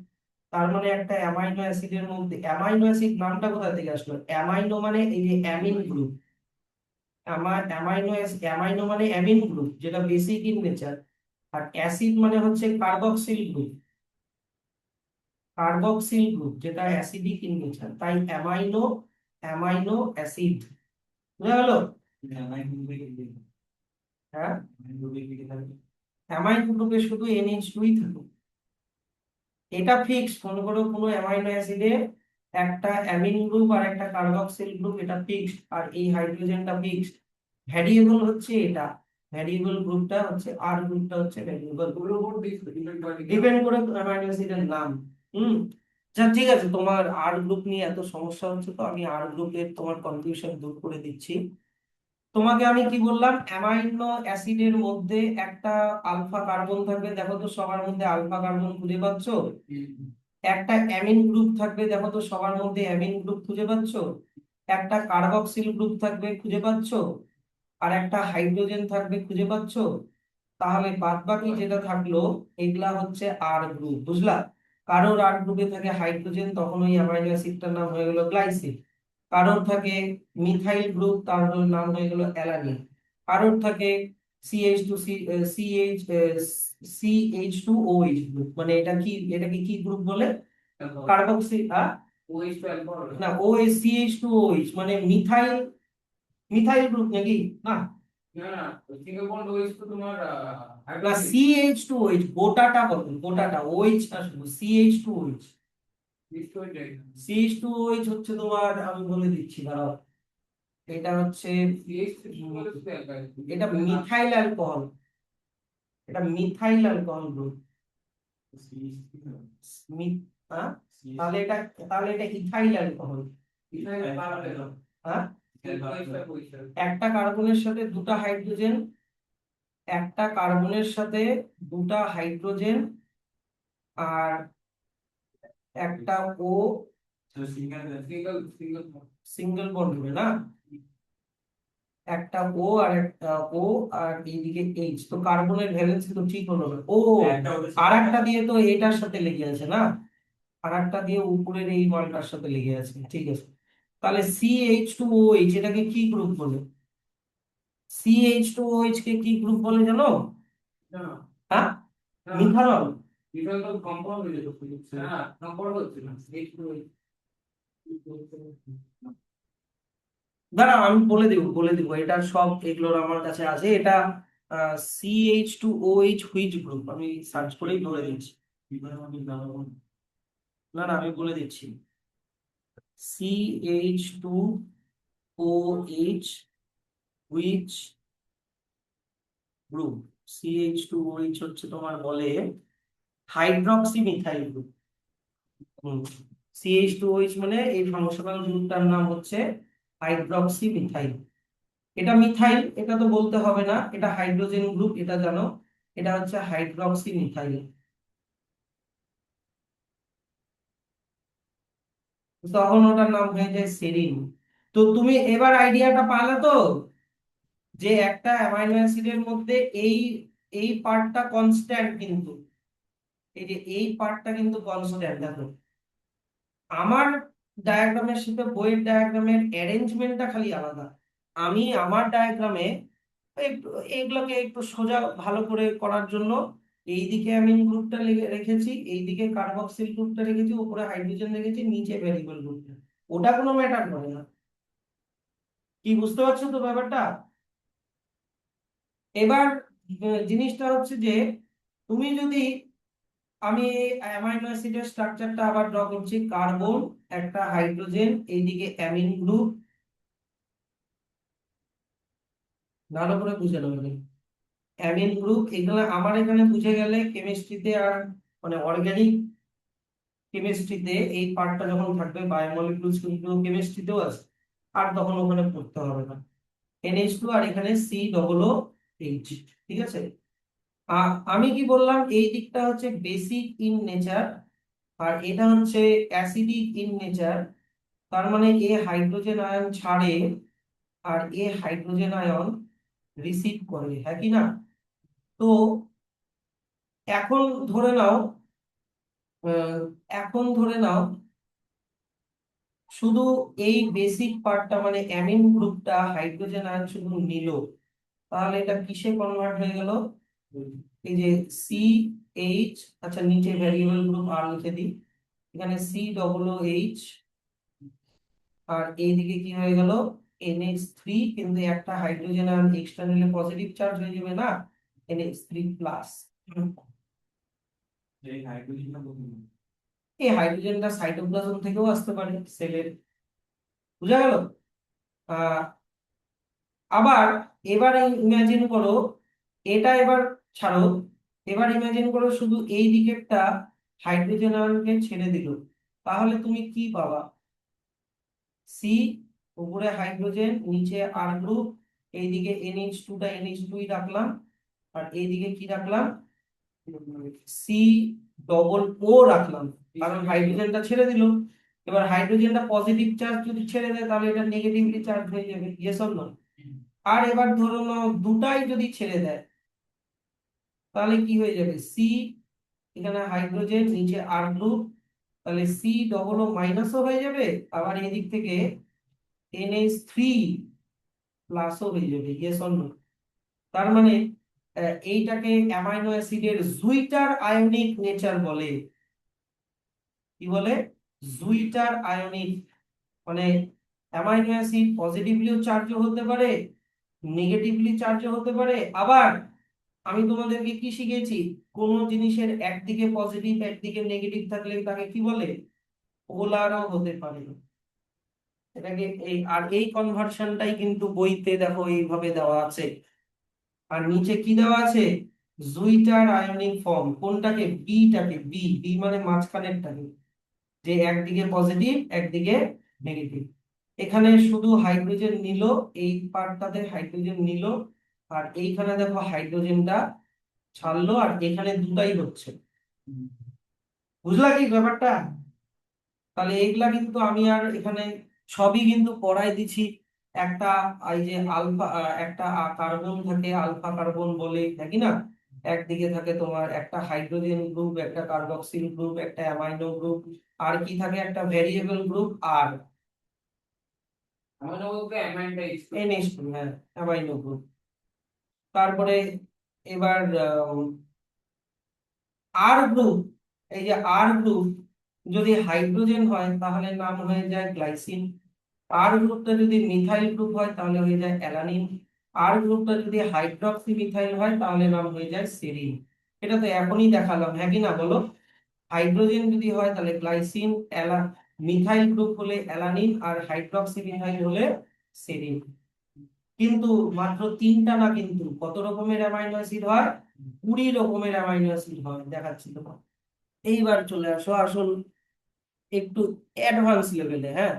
তার মানে একটা অ্যামাইনো অ্যাসিডের মধ্যে, অ্যামাইনো অ্যাসিড নামটা কোথা থেকে আসলো? অ্যামাইনো মানে এই যে অ্যামিন গ্রুপ, অ্যামাইনো মানে অ্যামিন গ্রুপ যেটা বেসিক ইন নেচার, আর অ্যাসিড মানে হচ্ছে কার্বক্সিল গ্রুপ, কার্বক্সিল গ্রুপ যেটা অ্যাসিডিক ইন নেচার, তাই অ্যামাইনো, অ্যামাইনো অ্যাসিড। বুঝা গেল? হ্যাঁ, অ্যামাইনো গ্রুপে শুধু NH2 ই থাকে, এটা ফিক্স। মনে করো কোনো অ্যামাইনো অ্যাসিডে একটা অ্যামিন গ্রুপ আর একটা কার্বক্সিল গ্রুপ, এটা ফিক্সড, আর এই হাইড্রোজেনটা ফিক্সড। ভ্যারিয়েবল হচ্ছে এটা, ভ্যারিয়েবল গ্রুপটা হচ্ছে, আর গ্রুপটা হচ্ছে ভ্যারিয়েবল, ডিপেন্ড করে অ্যামাইনো অ্যাসিডের নাম। হুম, আচ্ছা ঠিক আছে, তোমার আর গ্রুপ নিয়ে এত সমস্যা হচ্ছে, তো আমি আর গ্রুপের তোমার কনফিউশন দূর করে দিচ্ছি। তোমাকে আমি কি বললাম, অ্যামাইনো অ্যাসিডের মধ্যে একটা আলফা কার্বন থাকবে, দেখো তো সবার মধ্যে আলফা কার্বন খুঁজে পাচ্ছো? একটা অ্যামিন গ্রুপ থাকবে, দেখো তো সবার মধ্যে অ্যামিন গ্রুপ খুঁজে পাচ্ছো? একটা কার্বক্সিল গ্রুপ থাকবে, খুঁজে পাচ্ছো? আর একটা হাইড্রোজেন থাকবে, খুঁজে পাচ্ছো? তাহলে বাদ বাকি যেটা থাকলো এগুলা হচ্ছে আর গ্রুপ, বুঝলা? কারোর আর গ্রুপে থাকে হাইড্রোজেন, তখন ওই অ্যামাইনো অ্যাসিডটার নাম হয়ে গেল গ্লাইসিন। কারোর থাকে মিথাইল গ্রুপ, তার নাম হয়ে গেল অ্যালানিন। কারোর থাকে CH2C, CH, CH2OH গ্রুপ, মানে এটাকে কি গ্রুপ বলে? কার্বক্সিল, না, OH, CH2OH মানে মিথাইল, মিথাইল গ্রুপ নাকি? না না, CH2OH গোটাটা বলো, গোটাটা, OH না শুধু CH2OH। CH2OH হচ্ছে তোমার, আমি বলে দিচ্ছি দাঁড়াও, এটা হচ্ছে, এটা মিথাইল অ্যালকোহল, এটা মিথাইল অ্যালকোহল গ্রুপ। তাহলে এটা ইথাইল অ্যালকোহল। হ্যাঁ, একটা কার্বনের সাথে দুটা হাইড্রোজেন, একটা কার্বনের সাথে দুটা হাইড্রোজেন, আর একটা ও সিঙ্গেল বন্ড হবে না, একটা ও আর একটা ও, আর এইদিকে এইচ, তো কার্বনের ভ্যালেন্স তো ঠিক হলো না। ও আর একটা দিয়ে তো এটার সাথে লেগে আছে না, আর একটা দিয়ে উপরের এই মালটার সাথে লেগে আছে, ঠিক আছে। তাহলে CH2OH এটাকে কি গ্রুপ বলে? CH2OH কে কি গ্রুপ বলে জানো? হ্যাঁ, মিথানল। দাঁড়াও আমি বলে দিব এটা সব এগুলোর আমার কাছে আছে। এটা CH2OH হুইচ গ্রুপ, আমি সার্চ করেই বলে দিচ্ছি। না না, আমি বলে দিচ্ছি। CH2OH which group. CH2OH হচ্ছে তোমার বলে হাইড্রক্সি মিথাইল গ্রুপ। CH2OH মানে এই ফাংশনাল গ্রুপটার নাম হচ্ছে হাইড্রক্সি মিথাইল। এটা মিথাইল, এটা তো বলতে হবে না, এটা হাইড্রোজেন গ্রুপ, এটা জানো। এটা হচ্ছে হাইড্রক্সি মিথাইল, তখন ওটার নাম হয়ে যায় সেরিন। তো তুমি এবার আইডিয়াটা পালে তো, যে একটা অ্যামাইনো অ্যাসিডের মধ্যে এই এই পার্টটা কনস্ট্যান্ট, কিন্তু এই যে এই পার্টটা কিন্তু কনস্ট্যান্ট। দেখো আমার ডায়াগ্রামের সাথে বইয়ের ডায়াগ্রামের অ্যারেঞ্জমেন্টটা খালি আলাদা। আমি আমার ডায়াগ্রামে একটু এগুলোকে একটু সোজা ভালো করে করার জন্য এইদিকে অ্যামিন গ্রুপটা রেখেছি, এইদিকে কার্বক্সিল গ্রুপটা রেখেছি, উপরে হাইড্রোজেন রেখেছি, নিচে ভ্যারিয়েবল গ্রুপটা। ওটা কোনো ম্যাটার করে না। কি বুঝতে পারছো তো ব্যাপারটা? এবার জিনিসটা হচ্ছে যে তুমি যদি, আমি অ্যামাইনো অ্যাসিডের স্ট্রাকচারটা আবার ড্র করছি। কার্বন, একটা হাইড্রোজেন, এইদিকে অ্যামিন গ্রুপ, ভালো করে বুঝে নেবে। অ্যামিন গ্রুপ এগুলো আমার এখানে বুঝে গেলে কেমিস্ট্রিতে আর মানে অর্গানিক কেমিস্ট্রিতে এই পার্টটা যখন থাকবে, বায়োমলিকুলস কিন্তু কেমিস্ট্রিতেও আছে, আর তখন ওখানে পড়তে হবে না। NH2 আর এখানে COOH, ঠিক আছে। আমি কি বললাম, এই দিকটা হচ্ছে বেসিক ইন নেচার, আর এটা হচ্ছে অ্যাসিডিক ইন নেচার। তার মানে এ হাইড্রোজেন আয়ন ছাড়ে আর এ হাইড্রোজেন আয়ন রিসিভ করে, হ্যাঁ কি না? তো এখন ধরে নাও, আহ, এখন ধরে নাও শুধু এই বেসিক পার্টটা মানে অ্যামিন গ্রুপটা হাইড্রোজেন আয়ন শুধু নিল, তাহলে এটা কিসে কনভার্ট হয়ে গেল? এই যে CH, আচ্ছা নিচে ভ্যারিয়েবল গ্রুপ আর লিখে দিই, এখানে COOH, আর এইদিকে কি হয়ে গেল? NH3, কিন্তু একটা হাইড্রোজেন আয়ন এক্সট্রা নিলে পজিটিভ চার্জ হয়ে যাবে না, NH3 প্লাস। এই হাইড্রোজেনটা সাইটোপ্লাজম থেকেও আসতে পারে সেলের, বুঝা গেল? আহ আবার এবার ইমাজিন করো, এটা এবার ছাড়ো, এবার ইমাজিন করো শুধু এই দিকেরটা হাইড্রোজেন আয়নকে ছেড়ে দিল, তাহলে তুমি কি পাবা? সি, উপরে হাইড্রোজেন, নিচে আর গ্রুপ, এইদিকে NH2টা NH2 রাখলাম, আর এইদিকে কি রাখলাম? COO রাখলাম, কারণ হাইড্রোজেনটা ছেড়ে দিল। এবার হাইড্রোজেনটা পজিটিভ চার্জ যদি ছেড়ে দেয়, তাহলে এটা নেগেটিভলি চার্জ হয়ে যাবে, ইয়েস অর নো? আর এবার ধরো নাও দুটাই যদি ছেড়ে দেয়, তাহলে কি হয়ে যাবে? এখানে হাইড্রোজেন, নিচে আর গ্রুপ, তাহলে COO মাইনাসও হয়ে যাবে, আবার এদিক থেকে NH3 প্লাসও হয়ে যাবে, ইয়েস অর নো? তার মানে এইটাকে অ্যামাইনো অ্যাসিডের জুইটার আয়নিক নেচার বলে। কি বলে? জুইটার আয়নিক, মানে অ্যামাইনো অ্যাসিড পজিটিভলিও চার্জও হতে পারে, নেগেটিভলি চার্জও হতে পারে। আবার আমি তোমাদেরকে কি শিখেছি, কোন জিনিসের একদিকে পজিটিভ একদিকে নেগেটিভ থাকলে তাকে কি বলে? পোলারও হতে পারে। এটাকে আর এই কনভার্সনটাই কিন্তু বইতে দেখো এইভাবে দেওয়া আছে। আর নিচে কি দেওয়া আছে? জুইটার আয়নিক ফর্ম, কোনটাকে? বিটাকে, বি বি মানে মাঝখানেরটাকে, যে একদিকে পজিটিভ একদিকে নেগেটিভ। এখানে শুধু হাইড্রোজেন নিল, এই পার্টটাতে হাইড্রোজেন নিল, আর এইখানে দেখো হাইড্রোজেনটা ছাড়লো, আর এখানে দুটাই হচ্ছে। বুঝলা কি ব্যাপারটা? তাহলে এইগুলা কিন্তু আমি আর এখানে সবই কিন্তু পড়াই দিছি। একটা এই যে আলফা, একটা কার্বন থাকে আলফা কার্বন বলে, নাকি না? একদিকে থাকে তোমার একটা হাইড্রোজেন গ্রুপ, একটা কার্বক্সিল গ্রুপ, একটা অ্যামাইনো গ্রুপ, আর কি থাকে একটা ভ্যারিয়েবল গ্রুপ, আর আমার বলতে অ্যামাইনটা NH2, হ্যাঁ, অ্যামাইনো গ্রুপ। তারপরে এবার আর গ্রুপ, এই যে আর গ্রুপ যদি হাইড্রোজেন হয় তাহলে নাম হয়ে যায় গ্লাইসিন। আর গ্রুপটা যদি মিথাইল গ্রুপ হয় তাহলে হয়ে যায় অ্যালানিন। আর গ্রুপটা যদি হাইড্রক্সি মিথাইল হয় তাহলে নাম হয়ে যায় সেরিন। এটা তো এখনই দেখালাম, হ্যাঁ কি না বলো? হাইড্রোজেন যদি হয় তাহলে গ্লাইসিন, মিথাইল গ্রুপ হলে অ্যালানিন, আর হাইড্রক্সি মিথাইল হলে সেরিন। কিন্তু মাত্র তিনটা না, কিন্তু কত রকমের অ্যামাইনো অ্যাসিড হয়? 20 রকমের অ্যামাইনো অ্যাসিড হয়, দেখাচ্ছি তোমার। এইবার চলে আসো আসল একটু অ্যাডভান্স লেভেলে, হ্যাঁ।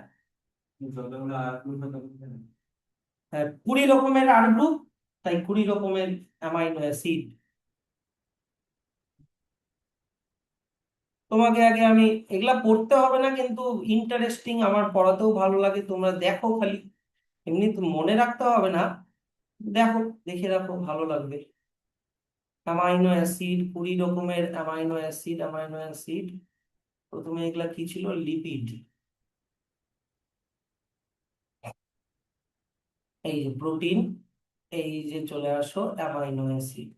হ্যাঁ, 20 রকমের আর গ্রুপ, তাই 20 রকমের অ্যামাইনো অ্যাসিড। তোমাকে আগে আমি এগুলা পড়তে হবে না, কিন্তু ইন্টারেস্টিং, আমার পড়াতেও ভালো লাগে, তোমরা দেখো খালি, এমনি তো মনে রাখতে হবে না, দেখো, দেখে রাখো, ভালো লাগবে। অ্যামাইনো অ্যাসিড, 20 রকমের অ্যামাইনো অ্যাসিড। অ্যামাইনো অ্যাসিড প্রথমে এগুলা কি ছিল? লিপিড। এই যে প্রোটিন, এই যে চলে আসো অ্যামাইনো অ্যাসিড।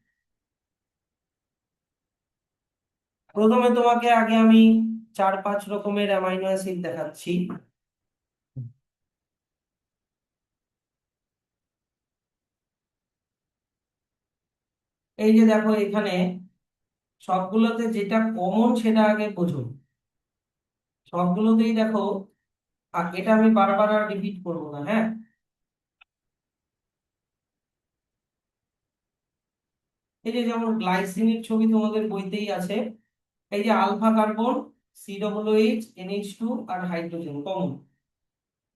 প্রথমে তোমাকে আগে আমি 4-5 রকমের অ্যামাইনো অ্যাসিড দেখাচ্ছি। এই যে দেখো এখানে সবগুলোতে যেটা কমন সেটা আগে বোঝো। সবগুলোতেই দেখো, আর এটা আমি বারবার আর রিপিট করবো না, হ্যাঁ। এই যে যেমন গ্লাইসিনের ছবি তোমাদের বইতেই আছে, এই যে আলফা কার্বন, COOH NH2 আর হাইড্রোজেন কমন।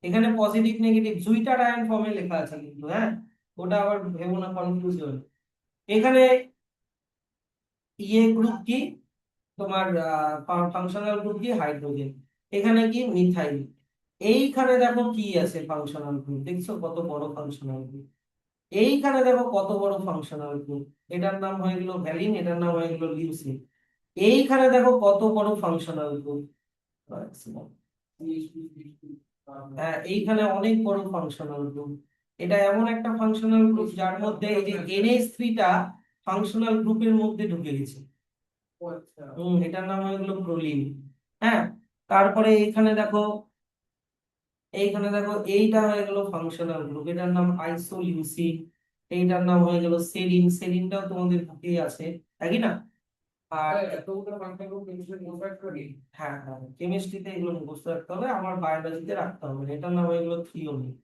এখানে পজিটিভ নেগেটিভ দুইটা আয়ন ফর্মে লেখা আছে কিন্তু, হ্যাঁ, ওটা আবার ভেবো না কনফিউজন। এখানে ইয়ে গ্রুপ কি তোমার, ফাংশনাল গ্রুপ কি হাইড্রোজেন, এখানে কি মিথাইল। এইখানে দেখো কি আছে ফাংশনাল গ্রুপ, দেখছো কত বড় ফাংশনাল গ্রুপ। এইখানে দেখো কত বড় ফাংশনাল গ্রুপ, এটার নাম হয়ে গেল ভ্যালিন, এটার নাম হয়ে গেল লিউসিন। এইখানে দেখো কত বড় ফাংশনাল গ্রুপ, হ্যাঁ, এইখানে অনেক বড় ফাংশনাল গ্রুপ। এটা এমন একটা ফাংশনাল গ্রুপ যার মধ্যে এই যে NH3টা ফাংশনাল গ্রুপের মধ্যে ঢুকে গেছে। এটার নাম হয়ে গেল প্রোলিন। হ্যাঁ, তারপরে এইখানে দেখো এইটা হয়ে গেল ফাংশনাল গ্রুপ, এটার নাম আইসোলিউসিন। এইটার নাম হয়ে গেল সেরিন, সেরিনটাও তোমাদের বুকেই আছে, তাই না? আর এতগুলো ফাংশন গ্রুপ ইনক্লুড করি। হ্যাঁ, হ্যাঁ, কেমিস্ট্রিতে এগুলো মুখস্থ রাখতে হবে, আমার বায়োলজিতে রাখতে হবে না। এটার নাম হয়ে গেল থ্রিওনিন।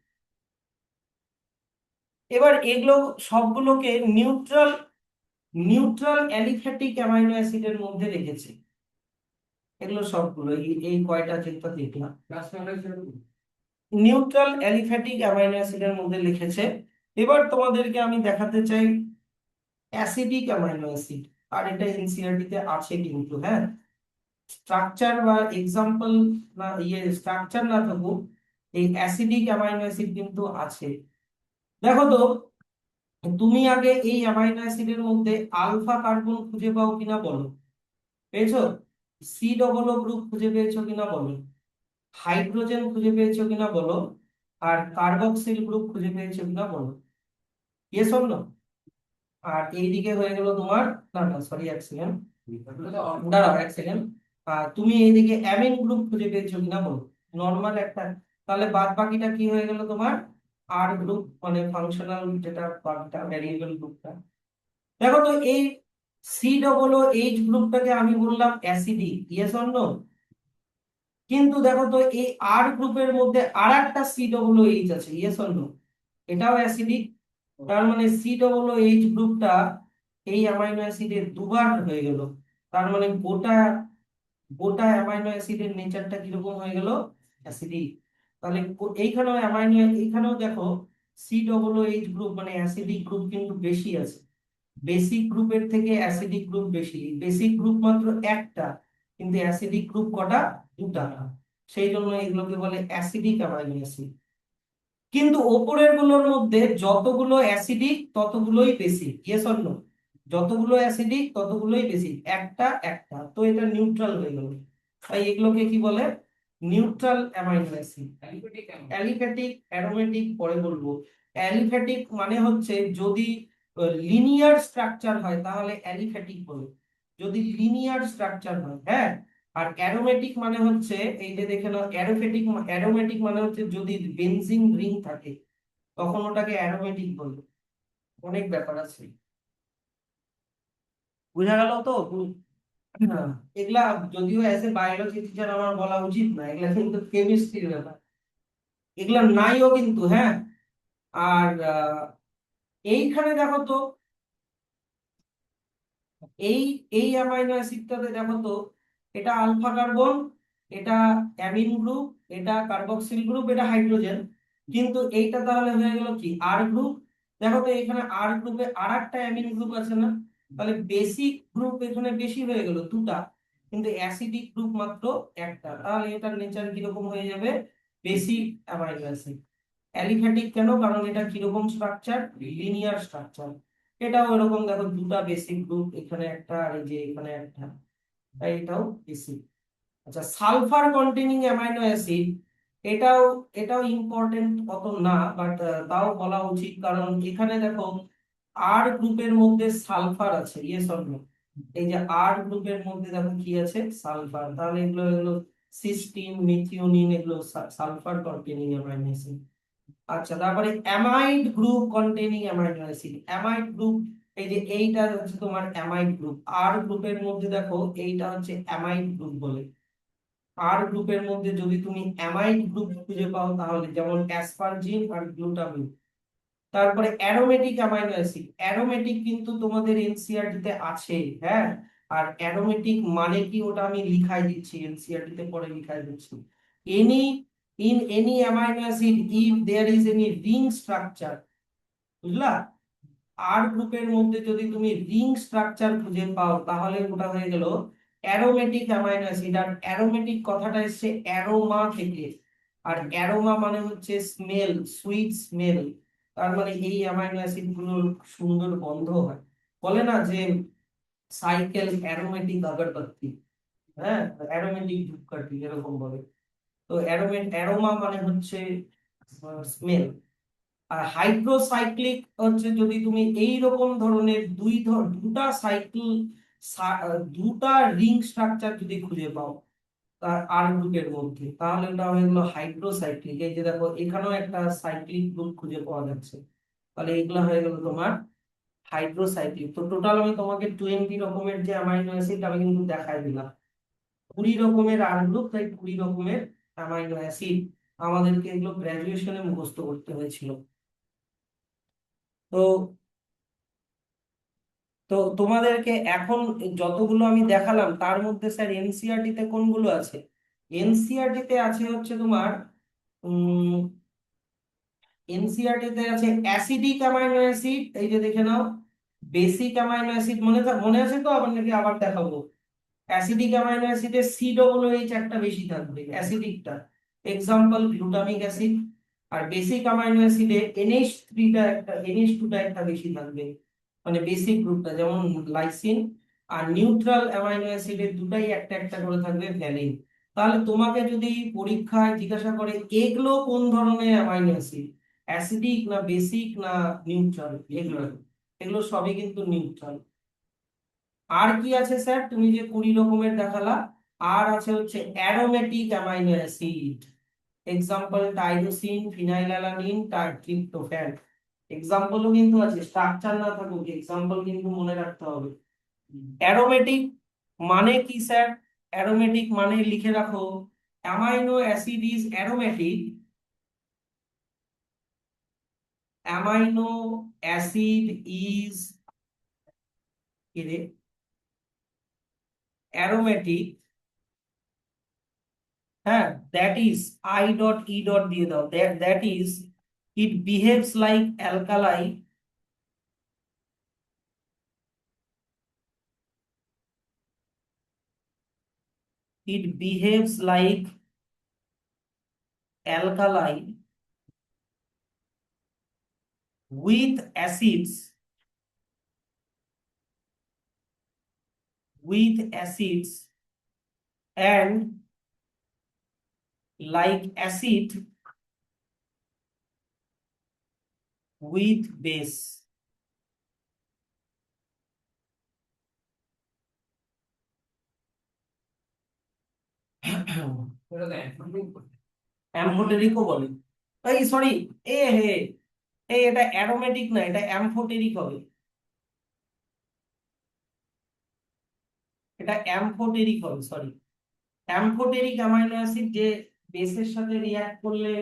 এবার এগুলো সবগুলোকে নিউট্রাল নিউট্রাল অ্যালিফ্যাটিক অ্যামাইনো অ্যাসিডের মধ্যে রেখেছে। এগুলো সবগুলো এই কয়টা যেটা দেখলাম নিউট্রাল অ্যালিফ্যাটিক অ্যামাইনো অ্যাসিডের মধ্যে লিখেছে। এবার তোমাদেরকে আমি দেখাতে চাই অ্যাসিডিক অ্যামাইনো অ্যাসিড, আর এটা এনসিইআরটি তে আছে কিন্তু, হ্যাঁ। স্ট্রাকচার বা এক্সাম্পল না, স্ট্রাকচার না থাকুক, এই অ্যাসিডিক অ্যামাইনো অ্যাসিড কিন্তু আছে। দেখো তো, তুমি আগে এই অ্যামাইনো অ্যাসিডের মধ্যে আলফা কার্বন খুঁজে পাও কিনা বলো। পেয়েছো? COO গ্রুপ খুঁজে পেয়েছো কিনা বলো। হাইড্রোজেন খুঁজে পেয়েছো কিনা বলো। আর কার্বক্সিল গ্রুপ খুঁজে পেয়েছো কিনা বলো। Yes or no? আর এইদিকে হয়ে গেল তোমার, না না সরি, এক সেকেন্ড, দাঁড়াও এক সেকেন্ড। তুমি এইদিকে অ্যামিন গ্রুপ খুঁজে পেয়েছো কিনা বলো। নর্মাল একটা, তাহলে বাদ বাকিটা কি হয়ে গেল তোমার? আর গ্রুপ, মানে ফাংশনাল যেটা বাকিটা ভ্যারিয়েবল গ্রুপটা। দেখো তো, এই COOH গ্রুপটাকে আমি বললাম অ্যাসিডিক, ইয়েস অর নো? কিন্তু দেখো তো, এই আর গ্রুপের মধ্যে আর একটা COOH আছে, ইয়েস অর নো? এটাও অ্যাসিডিক। তার মানে COOH গ্রুপটা এই অ্যামাইনো অ্যাসিডের দুবার হয়ে গেল। তার মানে গোটা গোটা অ্যামাইনো অ্যাসিডের নেচারটা কিরকম হয়ে গেল? অ্যাসিডিক। তাহলে এইখানেও অ্যামাইনো, এইখানেও দেখো COOH গ্রুপ মানে অ্যাসিডিক গ্রুপ কিন্তু বেশি আছে। বেসিক গ্রুপের থেকে অ্যাসিডিক গ্রুপ বেশি। বেসিক গ্রুপ মাত্র একটা, কিন্তু অ্যাসিডিক গ্রুপ কটা? দুটা। সেই জন্য এগুলোকে বলে অ্যাসিডিক অ্যামাইনো অ্যাসিড। কিন্তু ওপরের গুলোর মধ্যে যতগুলো অ্যাসিডিক ততগুলোই বেসিক, ইয়েস অর নো? যতগুলো অ্যাসিডিক ততগুলোই বেসিক, একটা একটা, তো এটা নিউট্রাল হয়ে গেল। তাই এগুলোকে কি বলে? Neutral amino acid. অ্যালিফেটিক কেমন? অ্যালিফ্যাটিক, অ্যারোমেটিক পরে বলবো। অ্যালিফ্যাটিক মানে হচ্ছে যদি লিনিয়ার স্ট্রাকচার হয় তাহলে অ্যালিফ্যাটিক বলে, যদি লিনিয়ার স্ট্রাকচার হয়, হ্যাঁ। আর অ্যারোমেটিক মানে হচ্ছে এই যে দেখে নাও, অ্যারোফেটিক, অ্যারোমেটিক মানে হচ্ছে যদি বেনজিন রিং থাকে তখন ওটাকে অ্যারোমেটিক বলে। অনেক ব্যাপার আছে, বোঝা গেল তো? হ্যাঁ, এগুলা যদিও অ্যাজ এ বায়োলজি টিচার আমার বলা উচিত না, এগুলা কিন্তু কেমিস্ট্রির ব্যাপার, এগুলা নাইও কিন্তু, হ্যাঁ। আর এইখানে দেখো তো, এই এই অ্যামাইনো অ্যাসিডটাতে দেখো তো, এটা আলফা কার্বন, এটা অ্যামিন গ্রুপ, এটা কার্বক্সিল গ্রুপ, এটা হাইড্রোজেন। কিন্তু এইটা তাহলে হয়ে গেল কি আর গ্রুপ। দেখো তো এখানে আর গ্রুপে আর একটা অ্যামিন গ্রুপ আছে না? তাহলে বেসিক গ্রুপ এখানে বেশি হয়ে গেল দুটা, কিন্তু অ্যাসিডিক গ্রুপ মাত্র একটা। তাহলে এটার নেচার কিরকম হয়ে যাবে? Basic amino acid. অ্যালিফ্যাটিক কেন? কারণ এটা কিরকম স্ট্রাকচার? Linear structure. এটাও এরকম, দেখো দুটা বেসিক গ্রুপ, এখানে একটা আর এই যে এখানে একটা, তাই এটাও বেসিক। আচ্ছা, সালফার কন্টেনিং অ্যামাইনো অ্যাসিড, এটাও এটাও ইম্পর্টেন্ট অত না, বাট তাও বলা উচিত, কারণ এখানে দেখো আর গ্রুপের মধ্যে সালফার আছে, ইয়েস অর নো? এই যে আর গ্রুপের মধ্যে দেখো কি আছে? সালফার। তাহলে এগুলো এগুলো সিস্টিন, মিথিওনিন, এগুলো সালফার কন্টেনিং অ্যামাইনো অ্যাসিড। আচ্ছা, তারপরে amide group containing amino acid. Amide group, এই যে এইটা হচ্ছে তোমার অ্যামাইড গ্রুপ। আর গ্রুপের মধ্যে দেখো এইটা হচ্ছে অ্যামাইড গ্রুপ বলে। আর গ্রুপের মধ্যে যদি তুমি অ্যামাইড গ্রুপ খুঁজে পাও তাহলে যেমন অ্যাসপারজিন আর গ্লুটামিন। তারপরে অ্যারোমেটিক অ্যামাইনো অ্যাসিড। অ্যারোমেটিক কিন্তু তোমাদের এনসিইআরটি তে আছে, হ্যাঁ। আর অ্যারোমেটিক মানে কি ওটা আমি লিখাই দিচ্ছি, এনসিইআরটি তে পরে লিখাই দিচ্ছি। Any, in any amino acid if there is any ring structure, বুঝলা? আর গ্রুপের মধ্যে যদি তুমি রিং স্ট্রাকচার খুঁজে পাও তাহলে ওটা হয়ে গেল অ্যারোমেটিক অ্যামাইনো অ্যাসিড। আর অ্যারোমেটিক কথাটা এসছে অ্যারোমা থেকে, আর অ্যারোমা মানে হচ্ছে স্মেল, সুইট স্মেল। তার মানে এই অ্যামাইনো অ্যাসিড গুলোর সুন্দর গন্ধ হয়। বলে না যে সাইকেল অ্যারোমেটিক আগরবাতি, হ্যাঁ, অ্যারোমেটিক ধূপকাঠি এরকম বলে। তো অ্যারোমা মানে হচ্ছে স্মেল। আর হাইড্রোসাইক্লিক হচ্ছে যদি তুমি এই রকম ধরনের দুটা সাইকেল, দুটা রিং স্ট্রাকচার যদি খুঁজে পাও তার আর গ্রুপের মধ্যে, তাহলে ওটা হয়ে গেলো হাইড্রোসাইক্লিক। এই যে দেখো এখানেও একটা সাইক্লিক গ্রুপ খুঁজে পাওয়া যাচ্ছে, তাহলে এগুলো হয়ে গেল তোমার হাইড্রোসাইক্লিক। তো টোটাল আমি তোমাকে 20 রকমের যে অ্যামাইনো অ্যাসিড আমি কিন্তু দেখাই দিলাম। 20 রকমের আর গ্রুপ, তাই 20 রকমের অ্যামাইনো অ্যাসিড। আমাদেরকে এগুলো গ্রাজুয়েশনে মুখস্থ করতে হয়েছিল। তো তো তোমাদেরকে এখন যতগুলো আমি দেখালাম তার মধ্যে স্যার এনসিইআরটি তে কোনগুলো আছে? এনসিইআরটি তে আছে হচ্ছে তোমার এনসিইআরটি তে আছে অ্যাসিডিক অ্যামাইনো অ্যাসিড, এই যে দেখে নাও। বেসিক অ্যামাইনো অ্যাসিড মনে আছে তো? আবার নাকি আবার দেখাবো? অ্যাসিডিক অ্যামাইনো অ্যাসিডে COOH একটা বেশি থাকবে, অ্যাসিডিকটা। Example glutamic acid. আর বেসিক অ্যামাইনো অ্যাসিডে NH3টা একটা, NH2টা একটা বেশি থাকবে, মানে বেসিক গ্রুপটা, যেমন লাইসিন। আর নিউট্রাল অ্যামাইনো অ্যাসিডের দুটাই একটা একটা করে থাকবে, ভ্যালিন। তাহলে তোমাকে যদি পরীক্ষায় জিজ্ঞাসা করে এগুলো কোন ধরনের অ্যামাইনো অ্যাসিড, অ্যাসিডিক না বেসিক না নিউট্রাল, এগুলো এগুলো সবই কিন্তু নিউট্রাল। আর কি আছে স্যার তুমি যে 20 রকমের দেখালা? আর আছে হচ্ছে aromatic amino acid. Example tyrosine, phenylalanine, tryptophan. এক্সাম্পলও কিন্তু আছে, স্ট্রাকচার না থাকুক, এক্সাম্পল কিন্তু মনে রাখতে হবে। অ্যারোমেটিক মানে কি স্যার? অ্যারোমেটিক মানে লিখে রাখো, amino acid is aromatic. Amino acid is aromatic হ্যাঁ, that is I dot E dot দিয়ে দাও, that is it behaves like alkali, it behaves like alkali with acids, and like acid with base. ওটা তো amphoteric বলে। অ্যাম্ফোটেরিকও বলে। এই sorry, এ হে, এটা aromatic না, এটা অ্যাম্ফোটেরিক হবে। এটা অ্যাম্ফোটেরিক হবে, সরি। অ্যাম্ফোটেরিক অ্যামাইনো অ্যাসিড যে বেসের সাথে রিঅ্যাক্ট করলে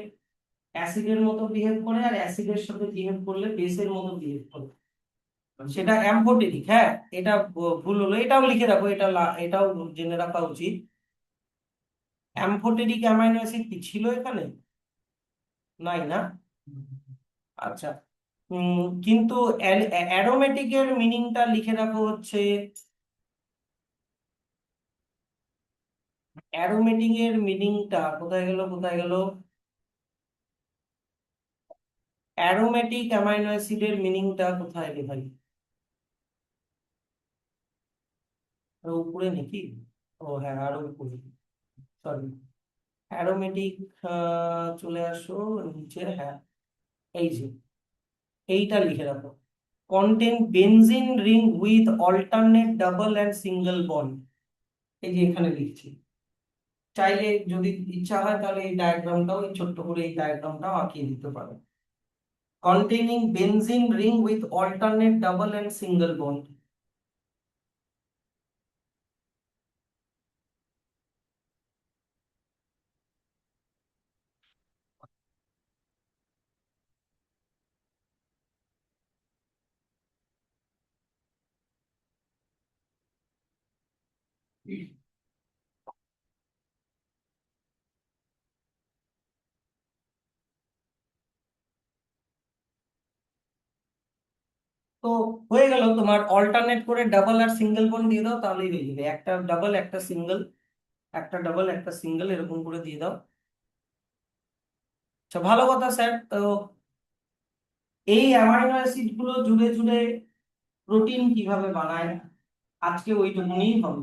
অ্যাসিডের মতো বিহেভ করে, আর অ্যাসিডের সাথে বিহেভ করলে বেসের মতো বিহেভ করে, সেটা অ্যাম্ফোটেরিক। হ্যাঁ, এটা ভুল হলো, এটাও লিখে রাখো, এটাও জেনে রাখা উচিত। অ্যাম্ফোটেরিক অ্যামাইনো অ্যাসিড কি ছিল এখানে? নাই না? আচ্ছা। কিন্তু অ্যারোমেটিকের মিনিংটা লিখে রাখো হচ্ছে, অ্যারোমেটিক এর মিনিংটা কোথায় গেল, কোথায় গেল? অ্যারোমেটিক অ্যামাইনো অ্যাসিডের মিনিংটা কোথায় রে ভাই? আরো উপরে নাকি? ও হ্যাঁ, আরো উপরে, সরি। অ্যারোমেটিক, চলে আসো নিচে, হ্যাঁ, এই যে এইটা লিখে রাখো, contain benzene ring with alternate double and single bond. এই যে এখানে লিখছি, চাইলে যদি ইচ্ছা হয় তাহলে এই ডায়াগ্রামটাও, এই ছোট্ট করে এই ডায়াগ্রামটাও আঁকিয়ে দিতে পারো। Containing benzene ring with alternate double and single bond. তো হয়ে গেল তোমার, অল্টারনেট করে ডাবল আর সিঙ্গেল বন্ড দিয়ে দাও, তাহলেই হয়ে যাবে। একটা ডাবল একটা সিঙ্গেল, একটা ডাবল একটা সিঙ্গেল, এরকম করে দিয়ে দাও। আচ্ছা, ভালো কথা স্যার। তো এই অ্যামাইনো অ্যাসিড গুলো জুড়ে জুড়ে প্রোটিন কিভাবে বানায়, আজকে ওইটুকুনি হবে।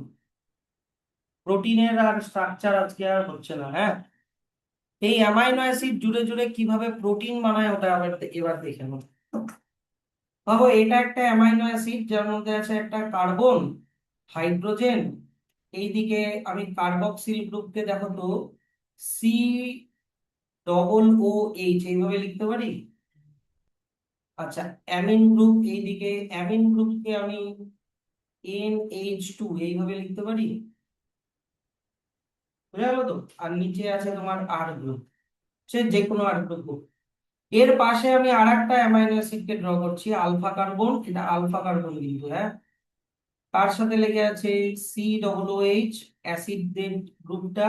প্রোটিনের আর স্ট্রাকচার আজকে আর হচ্ছে না, হ্যাঁ। এই অ্যামাইনো অ্যাসিড জুড়ে জুড়ে কিভাবে প্রোটিন বানায় ওটা আবার এবার দেখে নাও। ভাবো এটা একটা অ্যামাইনো অ্যাসিড, যার মধ্যে আছে একটা কার্বন, হাইড্রোজেন, এইদিকে আমি কার্বক্সিল গ্রুপকে দেখো তো, সি ডবল ও এইচ এইভাবে লিখতে পারি। আচ্ছা, অ্যামিন গ্রুপ, এইদিকে অ্যামিন গ্রুপকে আমি NH2 এইভাবে লিখতে পারি। বুঝা গেল তো? আর নিচে আছে তোমার আর গ্রুপ, সে যে কোনো আর গ্রুপ। এর পাশে আমি আর একটা অ্যামাইনো অ্যাসিড কে ড্র করছি, আলফা কার্বন, এটা আলফা কার্বন কিন্তু, হ্যাঁ। তার সাথে লেগে আছে COOH, অ্যাসিড গ্রুপটা,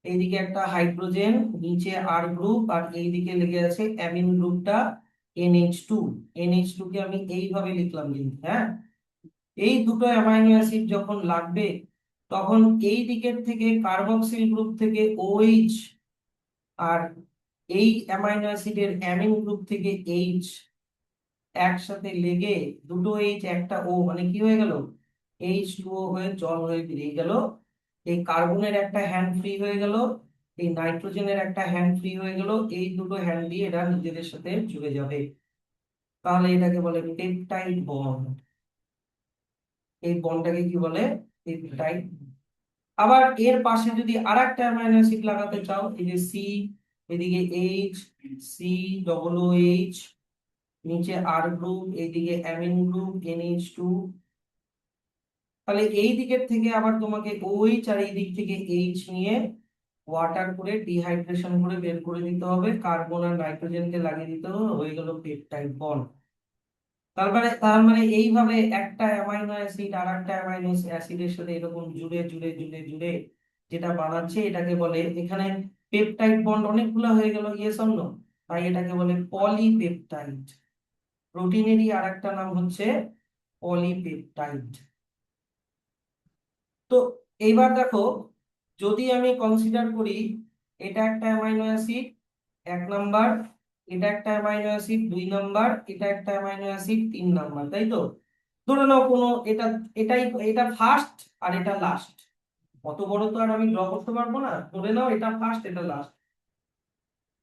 এইদিকে একটা হাইড্রোজেন, নিচে আর গ্রুপ, আর এইদিকে লেগে আছে অ্যামিন গ্রুপটা NH2। NH2 কে আমি এইভাবে লিখলাম কিন্তু, হ্যাঁ। এই দুটো অ্যামাইনো অ্যাসিড যখন লাগবে, তখন এই দিকের থেকে কার্বক্সিল গ্রুপ থেকে OH, আর এই অ্যামাইনো অ্যাসিডের অ্যামিন গ্রুপ থেকে H একসাথে লেগে, দুটো H একটা O, মানে কি হয়ে গেল, H2O হয়ে জল হয়ে বেরিয়ে গেল। এই কার্বনের একটা হ্যান্ড ফ্রি হয়ে গেল, এই নাইট্রোজেনের একটা হ্যান্ড ফ্রি হয়ে গেল, এই দুটো হ্যান্ড দিয়ে এরা নিজেদের সাথে জুড়ে যাবে। তাহলে এটাকে বলে পেপটাইড বন্ড। এই বন্ডটাকে কি বলে? পেপটাইড। আবার এর পাশে যদি আর একটা অ্যামাইনো অ্যাসিড লাগাতে চাও, এই যে সি, এদিকে H, COOH, নিচে আর গ্রুপ, এইদিকে অ্যামিন গ্রুপ NH2, তাহলে এই দিকের থেকে আবার তোমাকে OH আর এই দিক থেকে H নিয়ে ওয়াটার করে ডিহাইড্রেশন করে বের করে দিতে হবে, কার্বন আর নাইট্রোজেনকে লাগিয়ে দিতে হবে, হয়ে গেল পেপটাইড বন্ড। তার মানে এইভাবে একটা অ্যামাইনো অ্যাসিড আর একটা অ্যামাইনো অ্যাসিডের সাথে এরকম জুড়ে জুড়ে জুড়ে জুড়ে যেটা বানাচ্ছে এটাকে বলে, এখানে পেপটাইড বন্ড অনেকগুলো হয়ে গেল, ইয়েস অর নো, তাই এটাকে বলে পলিপেপটাইড। প্রোটিনেরই আর একটা নাম হচ্ছে পলিপেপটাইড। তো এইবার দেখো, যদি আমি কনসিডার করি এটা একটা অ্যামাইনো অ্যাসিড 1 নাম্বার, এটা একটা অ্যামাইনো অ্যাসিড 2 নাম্বার, এটা একটা অ্যামাইনো অ্যাসিড 3 নাম্বার, তাই তো? ধরে নাও কোনো এটা, এটাই, এটা ফার্স্ট আর এটা লাস্ট, অত বড় তো আর আমি ড্র করতে পারবো না, ধরে নাও এটা ফার্স্ট এটা লাস্ট।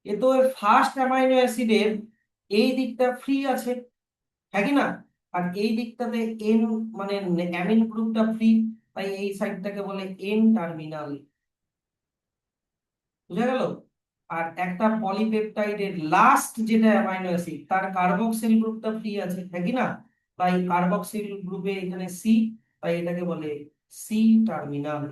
এ তো ফার্স্ট অ্যামাইনো অ্যাসিডের এই দিকটা ফ্রি আছে, হ্যাঁ কি না? আর এই দিকটাতে এন, মানে অ্যামিন গ্রুপটা ফ্রি, তাই এই সাইডটাকে বলে এন টার্মিনাল। বুঝা গেল? আর একটা পলিপেপটাইডের লাস্ট যেটা অ্যামাইনো অ্যাসিড তার কার্বক্সিল গ্রুপটা ফ্রি আছে, হ্যাঁ কি না? তাই কার্বক্সিল গ্রুপে এখানে সি, তাই এটাকে বলে সি টার্মিনাল।